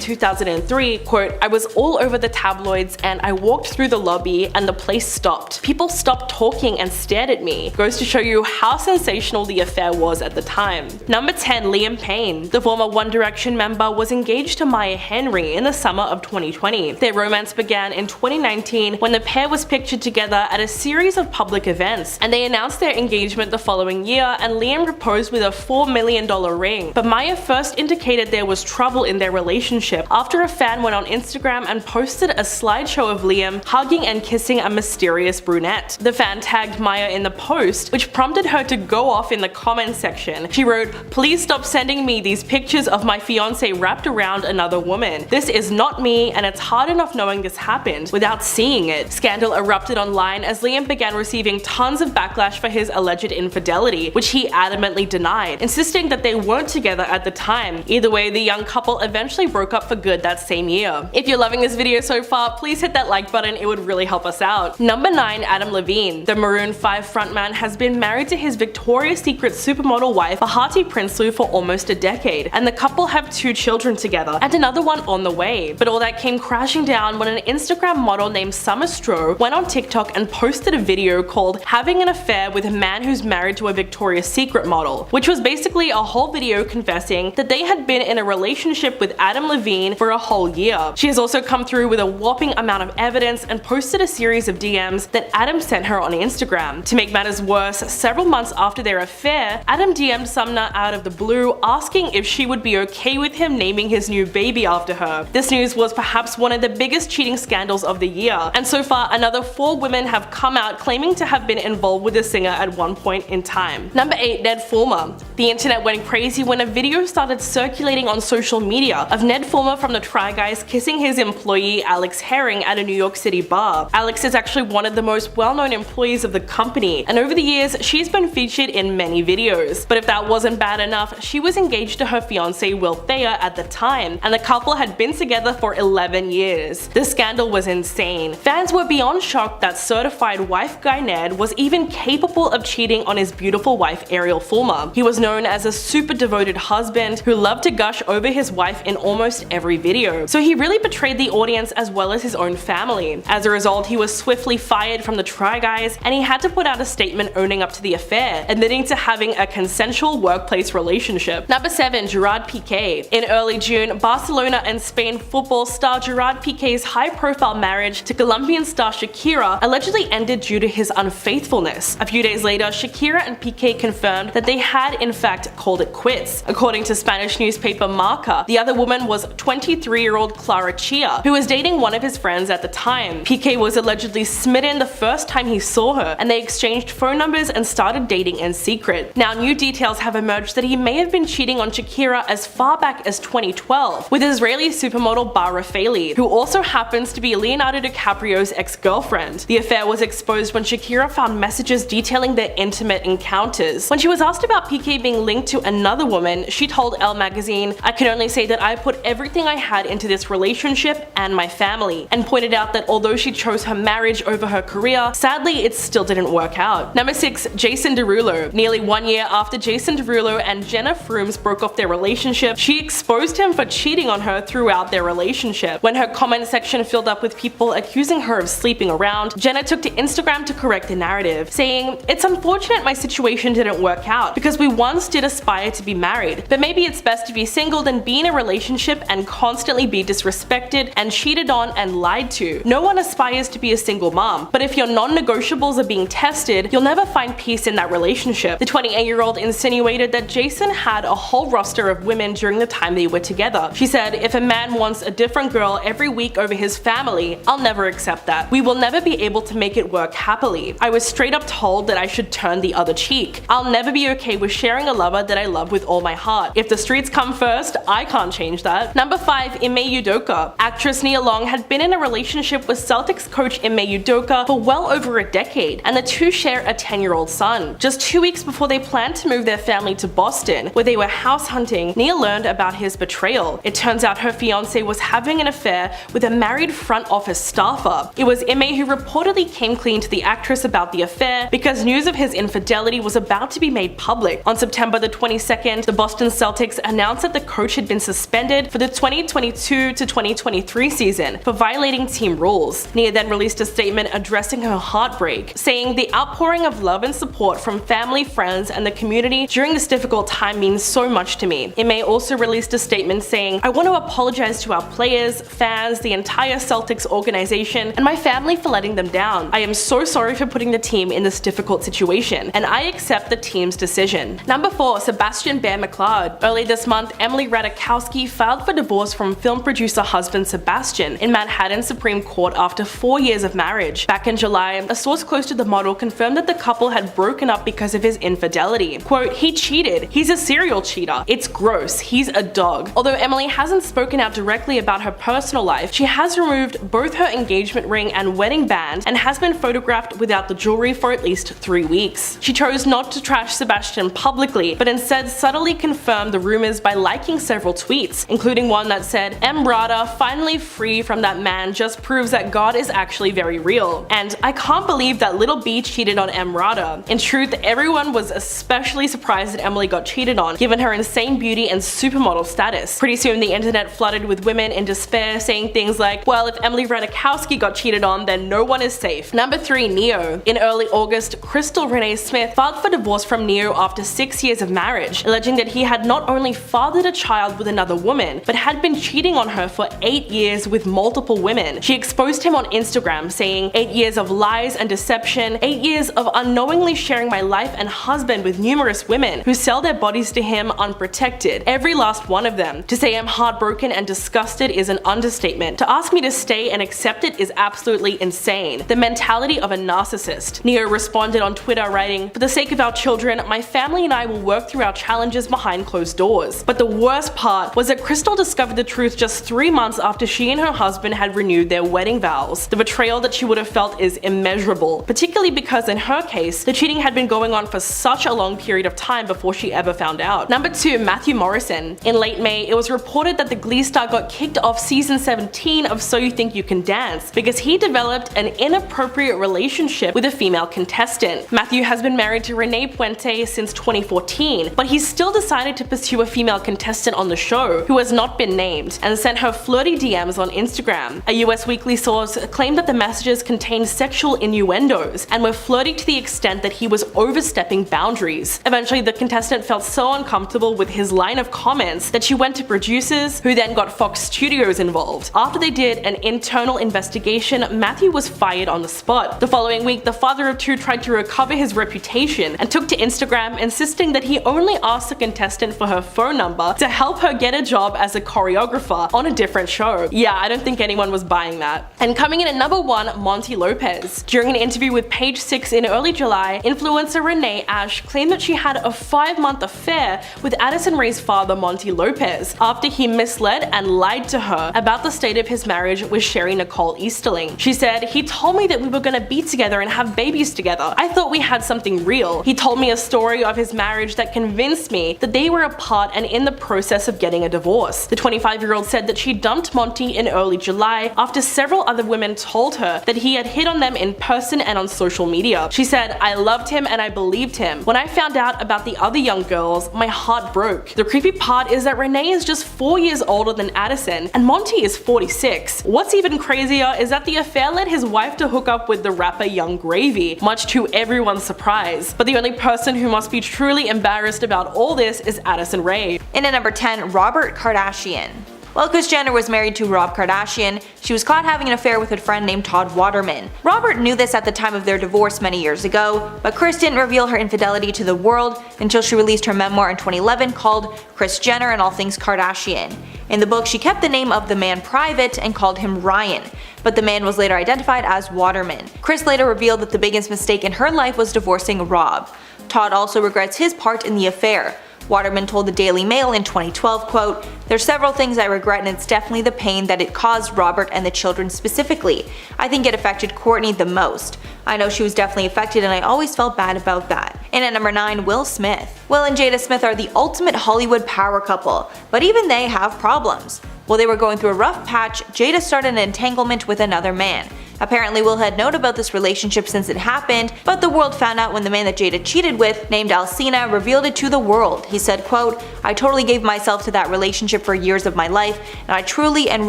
2003, quote, "I was all over the tabloids and I walked through the lobby and the place stopped. People stopped talking and stared at me." Goes to show you how sensational the affair was at the time. Number 10, Liam Payne. The former One Direction member was engaged to Maya Henry in the summer of 2020. Their romance began in 2019 when the pair was pictured together at a series of public events, and they announced their engagement the following year, and Liam proposed with a $4 million ring. But Maya first indicated there was trouble in their relationship after a fan went on Instagram and posted a slideshow of Liam hugging and kissing a mysterious brunette. The fan tagged Maya in the post, which prompted her to go off in the comments section. She wrote, "Please stop sending me these pictures of my fiance wrapped around another woman. This is not me, and it's hard enough knowing this happened without seeing it." Scandal erupted online as Liam began receiving tons of backlash for his alleged infidelity, which he adamantly denied, insisting that they weren't together at the time. Either way, the young couple eventually broke up for good that same year. If you're loving this video so far, please hit that like button, it would really help us out. Number 9, Adam Levine. The Maroon 5 frontman has been married to his Victoria's Secret supermodel wife, Bahati Prinsloo, for almost a decade, and the couple have 2 children together, and another one on the way. But all that came crashing down when an Instagram model named Summer Stroh went on TikTok and posted a video called "Having an Affair with a Man Who's Married to a Victoria's Secret Model," which was basically a whole video confessing that they had been in a relationship with Adam Levine for a whole year. She has also come through with a whopping amount of evidence and posted a series of DMs that Adam sent her on Instagram. To make matters worse, several months after their affair, Adam DM'd Sumner out of the blue asking if she would be okay with him naming his new baby after her. This news was perhaps one of the biggest cheating scandals of the year, and so far another 4 women have come out claiming to have been involved with the singer at one point in time. Number 8, Ned Fulmer. The internet went crazy when a video started circulating on social media of Ned Fulmer from the Try Guys kissing his employee Alex Herring at a New York City bar. Alex is actually one of the most well-known employees of the company, and over the years she's been featured in many videos. But if that wasn't bad enough, she was engaged to her fiance Will Thayer at the time, and the couple had been together for 11 years. The scandal was insane. Fans were beyond shocked that certified wife guy Ned was even capable of cheating on his beautiful wife Ariel Fulmer. He was known as a super devoted husband who loved to gush over his wife in almost every video, so he really betrayed the audience as well as his own family. As a result, he was swiftly fired from the Try Guys, and he had to put out a statement owning up to the affair, admitting to having a consensual workplace relationship. Number 7, Gerard Piqué. In early June, Barcelona and Spain football star Gerard Piqué's high-profile marriage to Colombian star Shakira allegedly ended due to his unfaithfulness. A few days later, Shakira and Piqué confirmed that they had in fact called it quits. According to Spanish newspaper Marca, the other woman was 23-year-old Clara Chia, who was dating one of his friends at the time. Piqué was allegedly smitten the first time he saw her, and they exchanged phone numbers and started dating in secret. Now, new details have emerged that he may have been cheating on Shakira as far back as 2012 with Israeli supermodel Bar Refaeli, who also happens to be Leonardo DiCaprio's ex-girlfriend. The affair was exposed when Shakira found messages detailing their intimate encounters. When she was asked about Piqué being linked to another woman, she told Elle magazine, "I can only say that I put everything I had into this relationship and my family," and pointed out that although she chose her marriage over her career, sadly it still didn't work out. Number 6, Jason Derulo. Nearly 1 year after Jason Derulo and Jenna Frooms broke off their relationship, she exposed him for cheating on her throughout their their relationship. When her comment section filled up with people accusing her of sleeping around, Jenner took to Instagram to correct the narrative, saying, "It's unfortunate my situation didn't work out because we once did aspire to be married, but maybe it's best to be single than be in a relationship and constantly be disrespected and cheated on and lied to. No one aspires to be a single mom, but if your non-negotiables are being tested, you'll never find peace in that relationship." The 28-year-old insinuated that Jason had a whole roster of women during the time they were together. She said, "If a man wants a different girl every week over his family, I'll never accept that. We will never be able to make it work happily. I was straight up told that I should turn the other cheek. I'll never be okay with sharing a lover that I love with all my heart. If the streets come first, I can't change that." Number 5. Ime Udoka. Actress Nia Long had been in a relationship with Celtics coach Ime Udoka for well over a decade, and the two share a 10-year-old son. Just 2 weeks before they planned to move their family to Boston, where they were house hunting, Nia learned about his betrayal. It turns out her fiance was having an affair with a married front office staffer. It was Ime who reportedly came clean to the actress about the affair because news of his infidelity was about to be made public. On September the 22nd, the Boston Celtics announced that the coach had been suspended for the 2022 to 2023 season for violating team rules. Nia then released a statement addressing her heartbreak, saying, "The outpouring of love and support from family, friends, and the community during this difficult time means so much to me." Ime also released a statement saying, "I want to apologize to our players, fans, the entire Celtics organization, and my family for letting them down. I am so sorry for putting the team in this difficult situation, and I accept the team's decision." Number 4. Sebastian Bear McLeod. Early this month, Emily Ratajkowski filed for divorce from film producer husband Sebastian in Manhattan Supreme Court after 4 years of marriage. Back in July, a source close to the model confirmed that the couple had broken up because of his infidelity. Quote, "He cheated. He's a serial cheater. It's gross. He's a dog." Although Emily hasn't spoken out directly about her personal life, she has removed both her engagement ring and wedding band and has been photographed without the jewelry for at least 3 weeks. She chose not to trash Sebastian publicly, but instead subtly confirmed the rumors by liking several tweets, including one that said, "Emrata, finally free from that man, just proves that God is actually very real." And "I can't believe that little B cheated on Emrata." In truth, everyone was especially surprised that Emily got cheated on, given her insane beauty and supermodel status. Pretty soon the internet flooded with women in despair saying things like, "Well, if Emily Ratajkowski got cheated on, then no one is safe." Number 3. Neo. In early August, Crystal Renee Smith filed for divorce from Neo after 6 years of marriage, alleging that he had not only fathered a child with another woman, but had been cheating on her for 8 years with multiple women. She exposed him on Instagram, saying, "8 years of lies and deception, 8 years of unknowingly sharing my life and husband with numerous women who sell their bodies to him unprotected, every last one of them. To say I'm heartbroken and disgusted is an understatement. To ask me to stay and accept it is absolutely insane. The mentality of a narcissist." Neo responded on Twitter writing, "For the sake of our children, my family and I will work through our challenges behind closed doors." But the worst part was that Crystal discovered the truth just 3 months after she and her husband had renewed their wedding vows. The betrayal that she would have felt is immeasurable, particularly because in her case, the cheating had been going on for such a long period of time before she ever found out. Number 2. Matthew Morrison. In late May, it was reported that the Glee star got kicked off season 17 of So You Think You Can Dance because he developed an inappropriate relationship with a female contestant. Matthew has been married to Renee Puente since 2014, but he's still decided to pursue a female contestant on the show, who has not been named, and sent her flirty DMs on Instagram. A US Weekly source claimed that the messages contained sexual innuendos and were flirty to the extent that he was overstepping boundaries. Eventually, the contestant felt so uncomfortable with his line of comments that she went to producers, who then got Fox Studios involved. After they did an internal investigation, Matthew was fired on the spot. The following week, the father of two tried to recover his reputation and took to Instagram insisting that he only asked the contestant for her phone number to help her get a job as a choreographer on a different show. Yeah, I don't think anyone was buying that. And coming in at number 1, Monty Lopez. During an interview with Page 6 in early July, influencer Renee Ash claimed that she had a 5-month affair with Addison Rae's father, Monty Lopez, after he misled and lied to her about the state of his marriage with Sherry Nicole Easterling. She said, "He told me that we were gonna be together and have babies together. I thought we had something real. He told me a story of his marriage that convinced me that they were apart and in the process of getting a divorce." The 25-year-old said that she dumped Monty in early July after several other women told her that he had hit on them in person and on social media. She said, "I loved him and I believed him. When I found out about the other young girls, my heart broke. The creepy part is that Renee is just 4 years older than Addison, and Monty is 46. What's even crazier is that the affair led his wife to hook up with the rapper Young Gravy, much to everyone's surprise. But the only person who must be truly embarrassed about all this is Addison Rae. In at number 10, Robert Kardashian. While Kris Jenner was married to Rob Kardashian, she was caught having an affair with a friend named Todd Waterman. Robert knew this at the time of their divorce many years ago, but Kris didn't reveal her infidelity to the world until she released her memoir in 2011 called Kris Jenner and All Things Kardashian. In the book, she kept the name of the man private and called him Ryan, but the man was later identified as Waterman. Kris later revealed that the biggest mistake in her life was divorcing Rob. Todd also regrets his part in the affair. Waterman told the Daily Mail in 2012, quote, "There's several things I regret, and it's definitely the pain that it caused Robert and the children specifically. I think it affected Kourtney the most. I know she was definitely affected, and I always felt bad about that." And at number 9, Will Smith. Will and Jada Smith are the ultimate Hollywood power couple, but even they have problems. While they were going through a rough patch, Jada started an entanglement with another man. Apparently Will had known about this relationship since it happened, but the world found out when the man that Jada cheated with, named Alcina, revealed it to the world. He said, quote, "I totally gave myself to that relationship for years of my life, and I truly and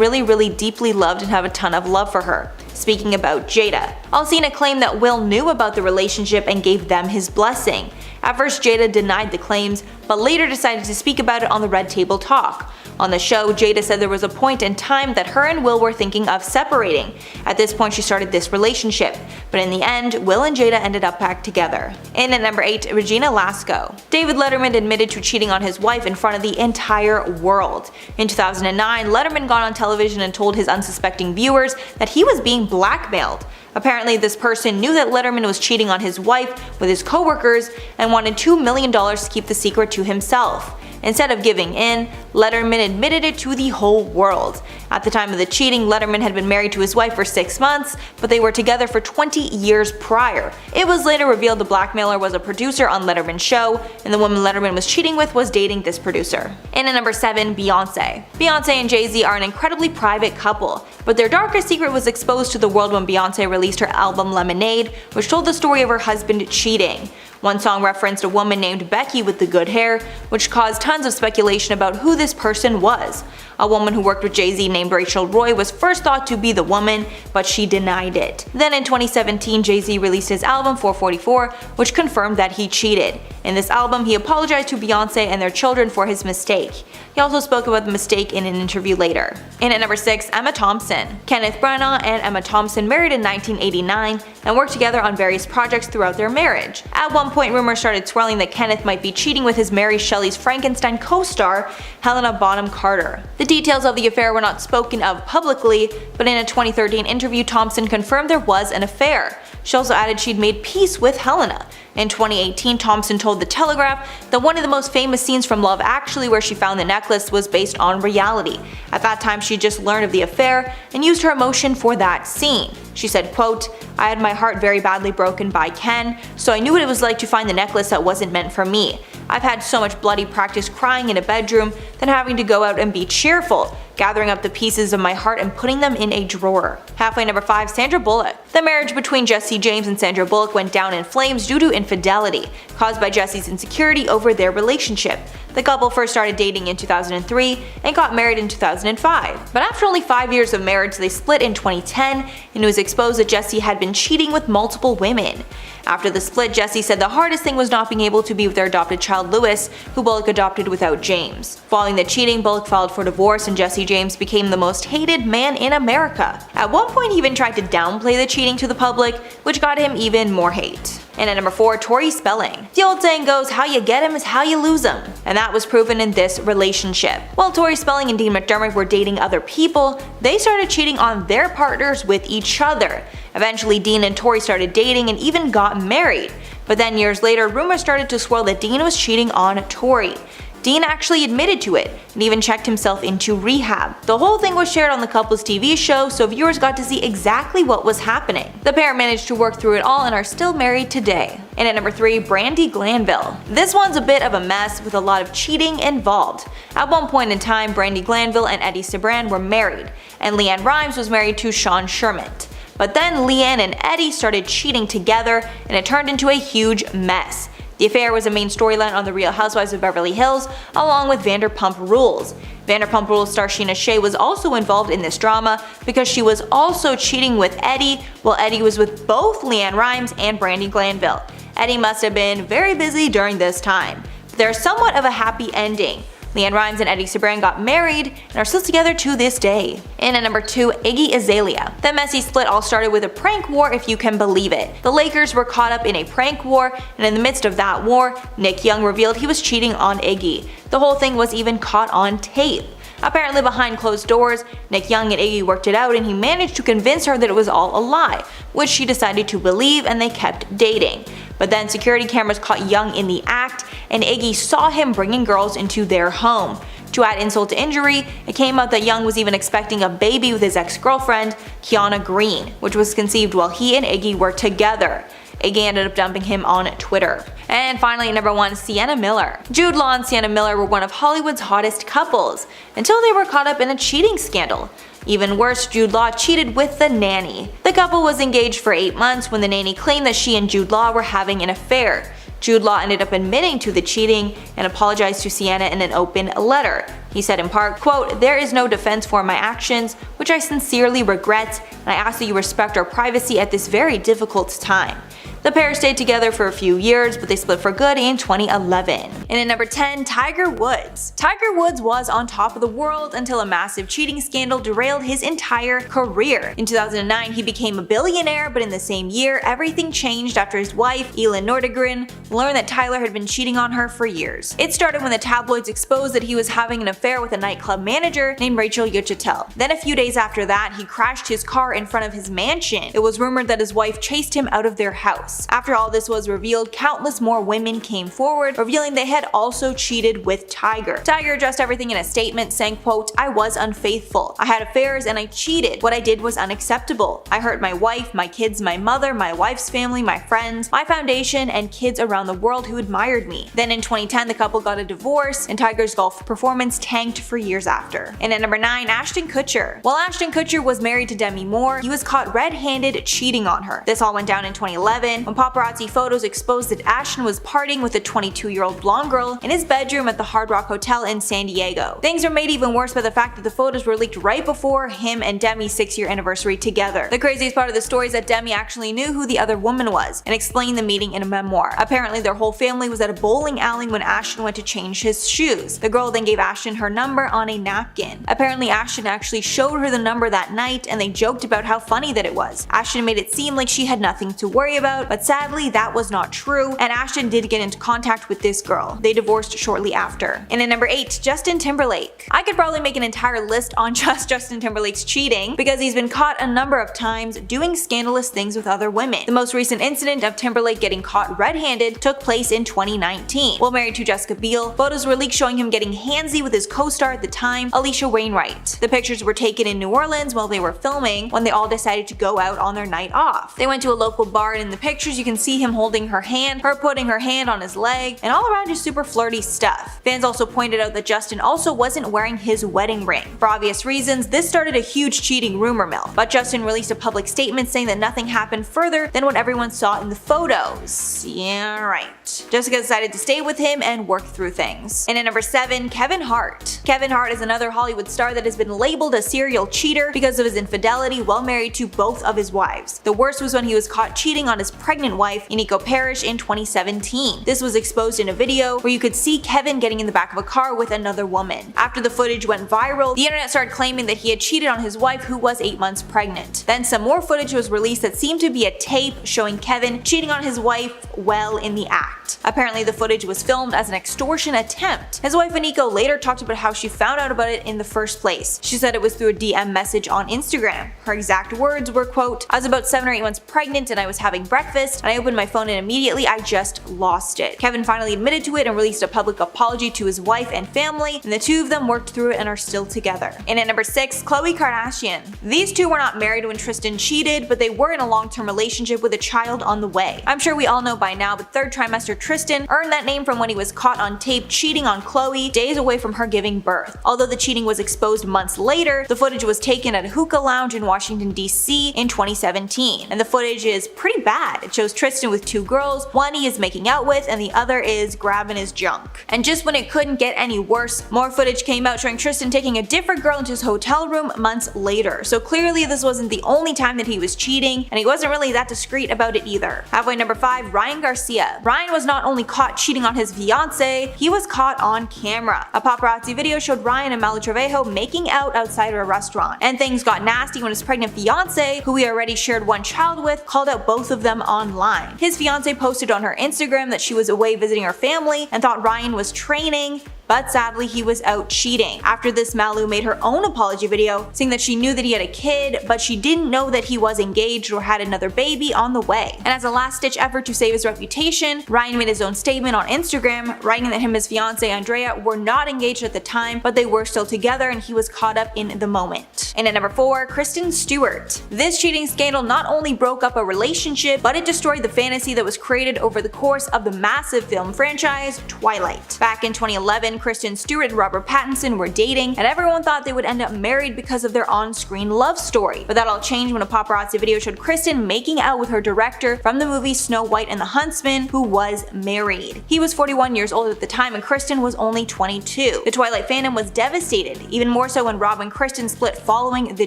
really deeply loved and have a ton of love for her." Speaking about Jada, Alcina claimed that Will knew about the relationship and gave them his blessing. At first Jada denied the claims, but later decided to speak about it on the Red Table Talk. On the show, Jada said there was a point in time that her and Will were thinking of separating. At this point she started this relationship, but in the end, Will and Jada ended up back together. And at number 8, Regina Lasko. David Letterman admitted to cheating on his wife in front of the entire world. In 2009, Letterman got on television and told his unsuspecting viewers that he was being blackmailed. Apparently this person knew that Letterman was cheating on his wife with his coworkers and wanted $2 million to keep the secret to himself. Instead of giving in, Letterman admitted it to the whole world. At the time of the cheating, Letterman had been married to his wife for 6 months, but they were together for 20 years prior. It was later revealed the blackmailer was a producer on Letterman's show, and the woman Letterman was cheating with was dating this producer. And at number 7, Beyonce. Beyonce and Jay-Z are an incredibly private couple, but their darkest secret was exposed to the world when Beyonce released her album Lemonade, which told the story of her husband cheating. One song referenced a woman named Becky with the good hair, which caused tons of speculation about who this person was. A woman who worked with Jay-Z named Rachel Roy was first thought to be the woman, but she denied it. Then in 2017, Jay-Z released his album 444, which confirmed that he cheated. In this album, he apologized to Beyonce and their children for his mistake. He also spoke about the mistake in an interview later. And at number 6, Emma Thompson. Kenneth Branagh and Emma Thompson married in 1989 and worked together on various projects throughout their marriage. At one point, rumors started swirling that Kenneth might be cheating with his Mary Shelley's Frankenstein co-star, Helena Bonham Carter. The details of the affair were not spoken of publicly, but in a 2013 interview, Thompson confirmed there was an affair. She also added she'd made peace with Helena. In 2018, Thompson told The Telegraph that one of the most famous scenes from Love Actually, where she found the necklace, was based on reality. At that time, she just learned of the affair and used her emotion for that scene. She said, quote, "I had my heart very badly broken by Ken, so I knew what it was like to find the necklace that wasn't meant for me. I've had so much bloody practice crying in a bedroom than having to go out and be cheerful, gathering up the pieces of my heart and putting them in a drawer." Halfway number 5, Sandra Bullock. The marriage between Jesse James and Sandra Bullock went down in flames due to infidelity, caused by Jesse's insecurity over their relationship. The couple first started dating in 2003 and got married in 2005. But after only 5 years of marriage, they split in 2010, and it was exposed that Jesse had been cheating with multiple women. After the split, Jesse said the hardest thing was not being able to be with their adopted child Louis, who Bullock adopted without James. Following the cheating, Bullock filed for divorce and Jesse James became the most hated man in America. At one point, he even tried to downplay the cheating to the public, which got him even more hate. And at number 4, Tori Spelling. The old saying goes, how you get 'em is how you lose 'em. And that was proven in this relationship. While Tori Spelling and Dean McDermott were dating other people, they started cheating on their partners with each other. Eventually, Dean and Tori started dating and even got married. But then years later, rumors started to swirl that Dean was cheating on Tori. Dean actually admitted to it and even checked himself into rehab. The whole thing was shared on the couple's TV show, so viewers got to see exactly what was happening. The pair managed to work through it all and are still married today. And at number 3, Brandi Glanville. This one's a bit of a mess with a lot of cheating involved. At one point in time, Brandi Glanville and Eddie Cibrian were married, and LeAnn Rimes was married to Sean Sherman. But then LeAnn and Eddie started cheating together, and it turned into a huge mess. The affair was a main storyline on The Real Housewives of Beverly Hills, along with Vanderpump Rules. Vanderpump Rules star Sheena Shea was also involved in this drama because she was also cheating with Eddie while Eddie was with both LeAnn Rimes and Brandi Glanville. Eddie must have been very busy during this time. But there's somewhat of a happy ending. LeAnn Rimes and Eddie Cibrian got married and are still together to this day. And at number 2, Iggy Azalea. The messy split all started with a prank war, if you can believe it. The Lakers were caught up in a prank war, and in the midst of that war, Nick Young revealed he was cheating on Iggy. The whole thing was even caught on tape. Apparently behind closed doors, Nick Young and Iggy worked it out and he managed to convince her that it was all a lie, which she decided to believe, and they kept dating. But then security cameras caught Young in the act, and Iggy saw him bringing girls into their home. To add insult to injury, it came out that Young was even expecting a baby with his ex-girlfriend, Kiana Green, which was conceived while he and Iggy were together. Iggy ended up dumping him on Twitter. And finally, at number 1, Sienna Miller. Jude Law and Sienna Miller were one of Hollywood's hottest couples, until they were caught up in a cheating scandal. Even worse, Jude Law cheated with the nanny. The couple was engaged for 8 months when the nanny claimed that she and Jude Law were having an affair. Jude Law ended up admitting to the cheating and apologized to Sienna in an open letter. He said in part, quote, "There is no defense for my actions, which I sincerely regret, and I ask that you respect our privacy at this very difficult time." The pair stayed together for a few years, but they split for good in 2011. And at number 10, Tiger Woods. Tiger Woods was on top of the world until a massive cheating scandal derailed his entire career. In 2009, he became a billionaire, but in the same year, everything changed after his wife, Elin Nordegren, learned that Tyler had been cheating on her for years. It started when the tabloids exposed that he was having an affair with a nightclub manager named Rachel Yuchatel. Then a few days after that, he crashed his car in front of his mansion. It was rumored that his wife chased him out of their house. After all this was revealed, countless more women came forward, revealing they had also cheated with Tiger. Tiger addressed everything in a statement saying, quote, "I was unfaithful. I had affairs and I cheated. What I did was unacceptable. I hurt my wife, my kids, my mother, my wife's family, my friends, my foundation, and kids around the world who admired me." Then in 2010, the couple got a divorce, and Tiger's golf performance tanked for years after. And at number 9, Ashton Kutcher. While Ashton Kutcher was married to Demi Moore, he was caught red-handed cheating on her. This all went down in 2011 when paparazzi photos exposed that Ashton was partying with a 22-year-old blonde girl in his bedroom at the Hard Rock Hotel in San Diego. Things were made even worse by the fact that the photos were leaked right before him and Demi's 6-year anniversary together. The craziest part of the story is that Demi actually knew who the other woman was and explained the meeting in a memoir. Apparently their whole family was at a bowling alley when Ashton went to change his shoes. The girl then gave Ashton her number on a napkin. Apparently Ashton actually showed her the number that night, and they joked about how funny that it was. Ashton made it seem like she had nothing to worry about, but sadly that was not true, and Ashton did get into contact with this girl. They divorced shortly after. And at number 8, Justin Timberlake. I could probably make an entire list on just Justin Timberlake's cheating, because he's been caught a number of times doing scandalous things with other women. The most recent incident of Timberlake getting caught red-handed took place in 2019. While married to Jessica Biel, photos were leaked showing him getting handsy with his co-star at the time, Alicia Wainwright. The pictures were taken in New Orleans while they were filming, when they all decided to go out on their night off. They went to a local bar, and in the pictures you can see him holding her hand, her putting her hand on his leg, and all around just super flirty stuff. Fans also pointed out that Justin also wasn't wearing his wedding ring. For obvious reasons, this started a huge cheating rumor mill, but Justin released a public statement saying that nothing happened further than what everyone saw in the photos. Yeah, right. Jessica decided to stay with him and work through things. And at number 7, Kevin Hart. Kevin Hart is another Hollywood star that has been labeled a serial cheater because of his infidelity while married to both of his wives. The worst was when he was caught cheating on his pregnant wife, Iniko Parrish, in 2017. This was exposed in a video where you could see Kevin getting in the back of a car with another woman. After the footage went viral, the internet started claiming that he had cheated on his wife, who was 8 months pregnant. Then some more footage was released that seemed to be a tape showing Kevin cheating on his wife while in the act. Apparently the footage was filmed as an extortion attempt. His wife Iniko later talked about how she found out about it in the first place. She said it was through a DM message on Instagram. Her exact words were, quote, "I was about 7 or 8 months pregnant and I was having breakfast, and I opened my phone and immediately I just lost it." Kevin finally admitted to it and released a public apology to his wife and family, and the two of them worked through it and are still together. And at number 6, Khloe Kardashian. These two were not married when Tristan cheated, but they were in a long-term relationship with a child on the way. I'm sure we all know by now, but third trimester Tristan earned that name from when he was caught on tape cheating on Khloe days away from her giving birth. Although the cheating was exposed months later, the footage was taken at a hookah lounge in Washington, D.C. in 2017, and the footage is pretty bad. It shows Tristan with 2 girls, one he is making out with and the other is grabbing his junk. And just when it couldn't get any worse, more footage came out showing Tristan taking a different girl into his hotel room months later. So clearly this wasn't the only time that he was cheating, and he wasn't really that discreet about it either. Halfway number 5, Ryan Garcia. Ryan was not only caught cheating on his fiancée, he was caught on camera. A paparazzi video showed Ryan and Mally Trevejo making out outside of a restaurant. And things got nasty when his pregnant fiancée, who he already shared one child with, called out both of them online. His fiancée posted on her Instagram that she was away visiting her family and thought Ryan was training, but sadly he was out cheating. After this, Malu made her own apology video, saying that she knew that he had a kid, but she didn't know that he was engaged or had another baby on the way. And as a last-ditch effort to save his reputation, Ryan made his own statement on Instagram, writing that him and his fiancée Andrea were not engaged at the time, but they were still together and he was caught up in the moment. And at number 4, Kristen Stewart. This cheating scandal not only broke up a relationship, but it destroyed the fantasy that was created over the course of the massive film franchise Twilight. Back in 2011, Kristen Stewart and Robert Pattinson were dating, and everyone thought they would end up married because of their on-screen love story. But that all changed when a paparazzi video showed Kristen making out with her director from the movie Snow White and the Huntsman, who was married. He was 41 years old at the time and Kristen was only 22. The Twilight fandom was devastated, even more so when Rob and Kristen split following the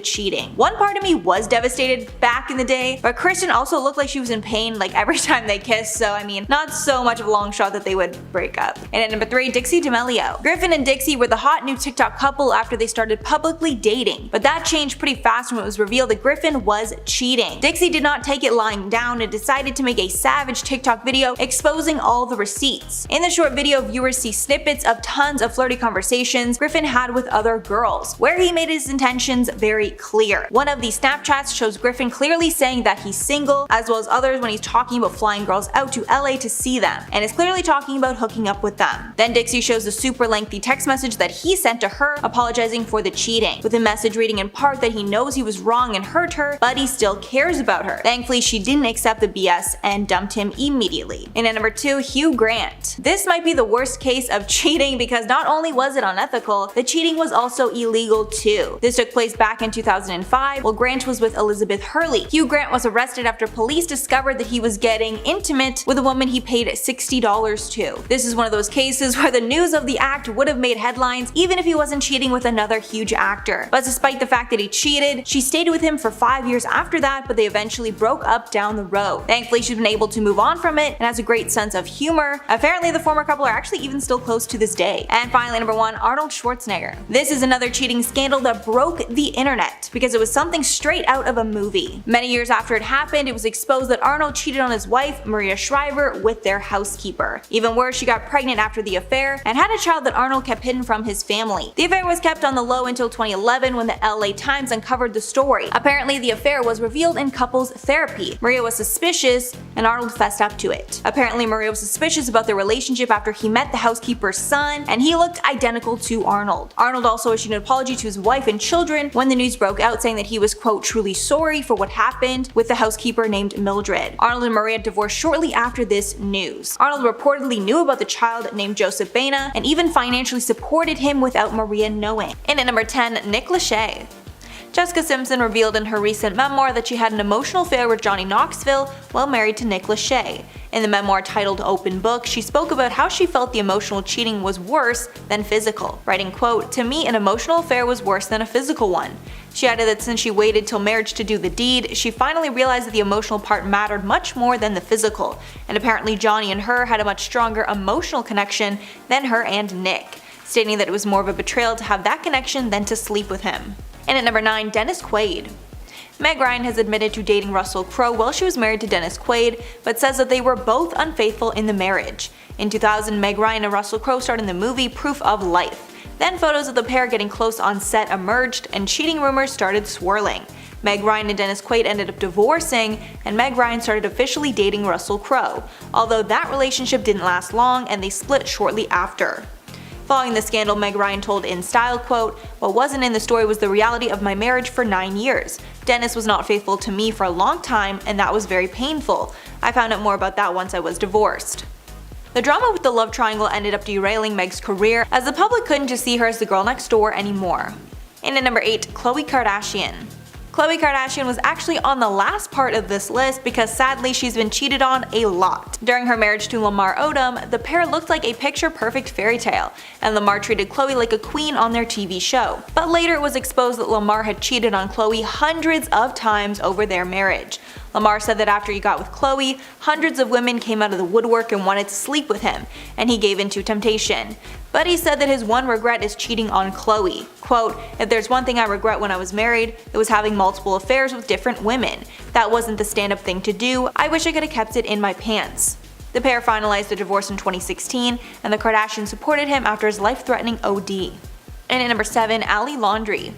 cheating. One part of me was devastated back in the day, but Kristen also looked like she was in pain like every time they kissed, so I mean, not so much of a long shot that they would break up. And at number 3, Dixie D'Amelio. Griffin and Dixie were the hot new TikTok couple after they started publicly dating, but that changed pretty fast when it was revealed that Griffin was cheating. Dixie did not take it lying down and decided to make a savage TikTok video exposing all the receipts. In the short video, viewers see snippets of tons of flirty conversations Griffin had with other girls, where he made his intentions very clear. One of these Snapchats shows Griffin clearly saying that he's single, as well as others when he's talking about flying girls out to LA to see them, and is clearly talking about hooking up with them. Then Dixie shows the super lengthy text message that he sent to her apologizing for the cheating, with the message reading in part that he knows he was wrong and hurt her, but he still cares about her. Thankfully, she didn't accept the BS and dumped him immediately. And at number 2, Hugh Grant. This might be the worst case of cheating because not only was it unethical, the cheating was also illegal too. This took place back in 2005 while Grant was with Elizabeth Hurley. Hugh Grant was arrested after police discovered that he was getting intimate with a woman he paid $60 to. This is one of those cases where the news of the act would have made headlines even if he wasn't cheating with another huge actor. But despite the fact that he cheated, she stayed with him for 5 years after that, but they eventually broke up down the road. Thankfully, she's been able to move on from it and has a great sense of humor. Apparently, the former couple are actually even still close to this day. And finally, number 1, Arnold Schwarzenegger. This is another cheating scandal that broke the internet because it was something straight out of a movie. Many years after it happened, it was exposed that Arnold cheated on his wife, Maria Shriver, with their housekeeper. Even worse, she got pregnant after the affair and had a child that Arnold kept hidden from his family. The affair was kept on the low until 2011 when the LA Times uncovered the story. Apparently, the affair was revealed in couples therapy. Maria was suspicious and Arnold fessed up to it. Apparently, Maria was suspicious about their relationship after he met the housekeeper's son and he looked identical to Arnold. Arnold also issued an apology to his wife and children when the news broke out, saying that he was, quote, truly sorry for what happened with the housekeeper named Mildred. Arnold and Maria divorced shortly after this news. Arnold reportedly knew about the child named Joseph Baena and even financially supported him without Maria knowing. And at number 10, Nick Lachey. Jessica Simpson revealed in her recent memoir that she had an emotional affair with Johnny Knoxville while married to Nick Lachey. In the memoir titled Open Book, she spoke about how she felt the emotional cheating was worse than physical, writing, quote, "To me, an emotional affair was worse than a physical one." She added that since she waited till marriage to do the deed, she finally realized that the emotional part mattered much more than the physical, and apparently Johnny and her had a much stronger emotional connection than her and Nick, stating that it was more of a betrayal to have that connection than to sleep with him. And at number 9, Dennis Quaid. Meg Ryan has admitted to dating Russell Crowe while she was married to Dennis Quaid, but says that they were both unfaithful in the marriage. In 2000, Meg Ryan and Russell Crowe starred in the movie Proof of Life. Then photos of the pair getting close on set emerged and cheating rumors started swirling. Meg Ryan and Dennis Quaid ended up divorcing, and Meg Ryan started officially dating Russell Crowe, although that relationship didn't last long and they split shortly after. Following the scandal, Meg Ryan told In Style, quote, "What wasn't in the story was the reality of my marriage for 9 years. Dennis was not faithful to me for a long time, and that was very painful. I found out more about that once I was divorced." The drama with the love triangle ended up derailing Meg's career, as the public couldn't just see her as the girl next door anymore. And at number 8, Khloe Kardashian. Khloe Kardashian was actually on the last part of this list because sadly she's been cheated on a lot. During her marriage to Lamar Odom, the pair looked like a picture-perfect fairy tale, and Lamar treated Khloe like a queen on their TV show. But later it was exposed that Lamar had cheated on Khloe hundreds of times over their marriage. Lamar said that after he got with Khloe, hundreds of women came out of the woodwork and wanted to sleep with him, and he gave in to temptation. But he said that his one regret is cheating on Khloe. Quote, "If there's one thing I regret when I was married, it was having multiple affairs with different women. That wasn't the stand-up thing to do. I wish I could have kept it in my pants." The pair finalized their divorce in 2016, and the Kardashians supported him after his life-threatening OD. And at number 7, Ali Laundrie.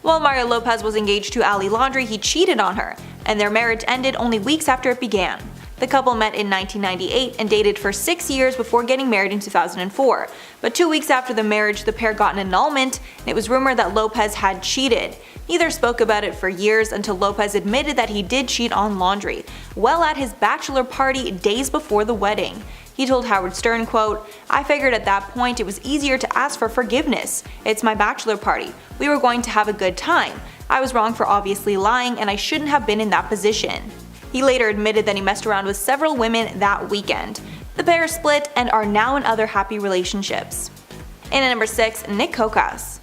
While Marlon Lopez was engaged to Ali Laundrie, he cheated on her, and their marriage ended only weeks after it began. The couple met in 1998 and dated for 6 years before getting married in 2004, but 2 weeks after the marriage the pair got an annulment, and it was rumored that Lopez had cheated. Neither spoke about it for years until Lopez admitted that he did cheat on Laundrie, well at his bachelor party days before the wedding. He told Howard Stern, quote, "I figured at that point it was easier to ask for forgiveness. It's my bachelor party. We were going to have a good time. I was wrong for obviously lying, and I shouldn't have been in that position." He later admitted that he messed around with several women that weekend. The pair split and are now in other happy relationships. And at number 6, Nick Kokas.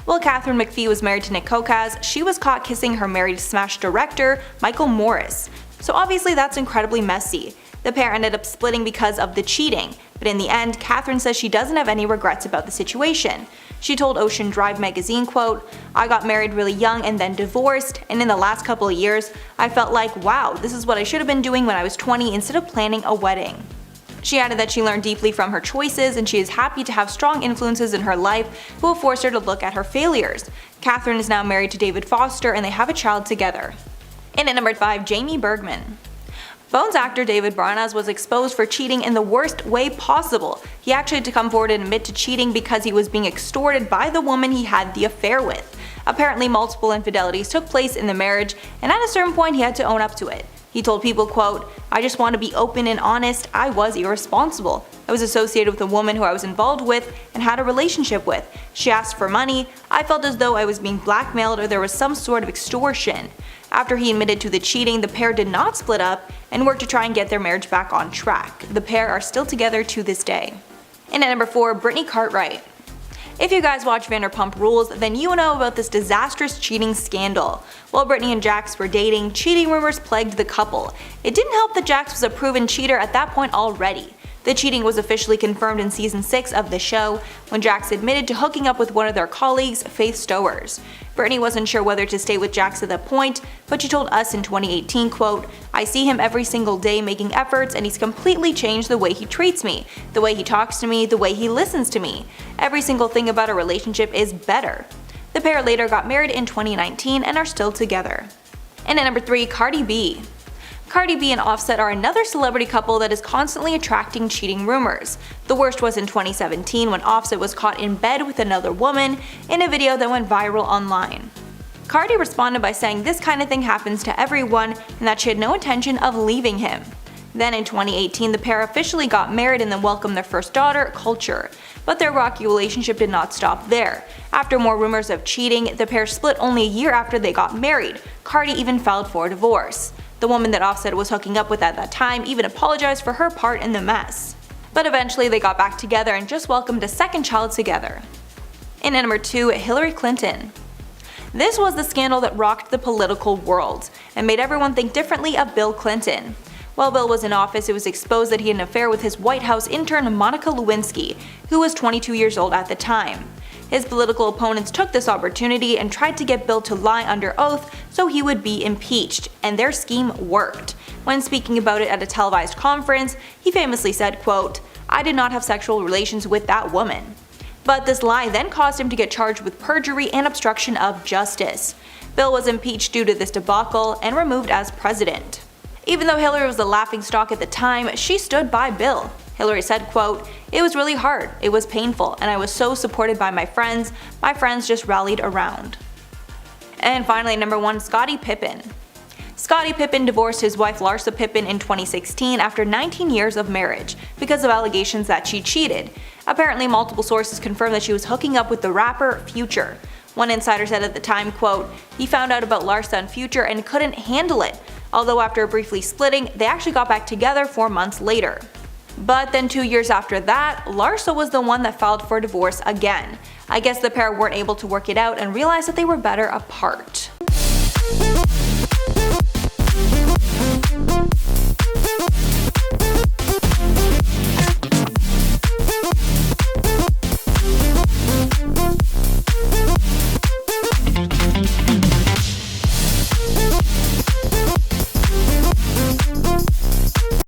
While Katherine McPhee was married to Nick Kokas, she was caught kissing her married Smash director, Michael Morris. So obviously that's incredibly messy. The pair ended up splitting because of the cheating, but in the end, Katherine says she doesn't have any regrets about the situation. She told Ocean Drive magazine, quote, "I got married really young and then divorced, and in the last couple of years, I felt like, wow, this is what I should have been doing when I was 20 instead of planning a wedding." She added that she learned deeply from her choices and she is happy to have strong influences in her life who will force her to look at her failures. Katherine is now married to David Foster and they have a child together. And at number 5, Jamie Bergman. Bones actor David Boreanaz was exposed for cheating in the worst way possible. He actually had to come forward and admit to cheating because he was being extorted by the woman he had the affair with. Apparently multiple infidelities took place in the marriage, and at a certain point he had to own up to it. He told people, quote, "I just want to be open and honest, I was irresponsible. I was associated with a woman who I was involved with and had a relationship with. She asked for money, I felt as though I was being blackmailed or there was some sort of extortion." After he admitted to the cheating, the pair did not split up and worked to try and get their marriage back on track. The pair are still together to this day. And at number 4, Brittany Cartwright. If you guys watch Vanderpump Rules, then you know about this disastrous cheating scandal. While Brittany and Jax were dating, cheating rumors plagued the couple. It didn't help that Jax was a proven cheater at that point already. The cheating was officially confirmed in season 6 of the show, when Jax admitted to hooking up with one of their colleagues, Faith Stowers. Brittany wasn't sure whether to stay with Jax at that point, but she told Us in 2018, quote, "I see him every single day making efforts and he's completely changed the way he treats me, the way he talks to me, the way he listens to me. Every single thing about our relationship is better." The pair later got married in 2019 and are still together. And at number 3, Cardi B. Cardi B and Offset are another celebrity couple that is constantly attracting cheating rumors. The worst was in 2017 when Offset was caught in bed with another woman in a video that went viral online. Cardi responded by saying this kind of thing happens to everyone and that she had no intention of leaving him. Then in 2018 the pair officially got married and then welcomed their first daughter, Culture. But their rocky relationship did not stop there. After more rumors of cheating, the pair split only a year after they got married. Cardi even filed for divorce. The woman that Offset was hooking up with at that time even apologized for her part in the mess. But eventually they got back together and just welcomed a second child together. And at number 2, Hillary Clinton. This was the scandal that rocked the political world and made everyone think differently of Bill Clinton. While Bill was in office, it was exposed that he had an affair with his White House intern Monica Lewinsky, who was 22 years old at the time. His political opponents took this opportunity and tried to get Bill to lie under oath so he would be impeached, and their scheme worked. When speaking about it at a televised conference, he famously said, quote, "I did not have sexual relations with that woman." But this lie then caused him to get charged with perjury and obstruction of justice. Bill was impeached due to this debacle and removed as president. Even though Hillary was the laughingstock at the time, she stood by Bill. Hillary said, quote, "It was really hard, it was painful, and I was so supported by my friends just rallied around." And finally, number 1, Scottie Pippen. Scottie Pippen divorced his wife Larsa Pippen in 2016 after 19 years of marriage because of allegations that she cheated. Apparently multiple sources confirmed that she was hooking up with the rapper Future. One insider said at the time, quote, "He found out about Larsa and Future and couldn't handle it, although after briefly splitting, they actually got back together 4 months later." But then 2 years after that, Larsa was the one that filed for divorce again. I guess the pair weren't able to work it out and realized that they were better apart.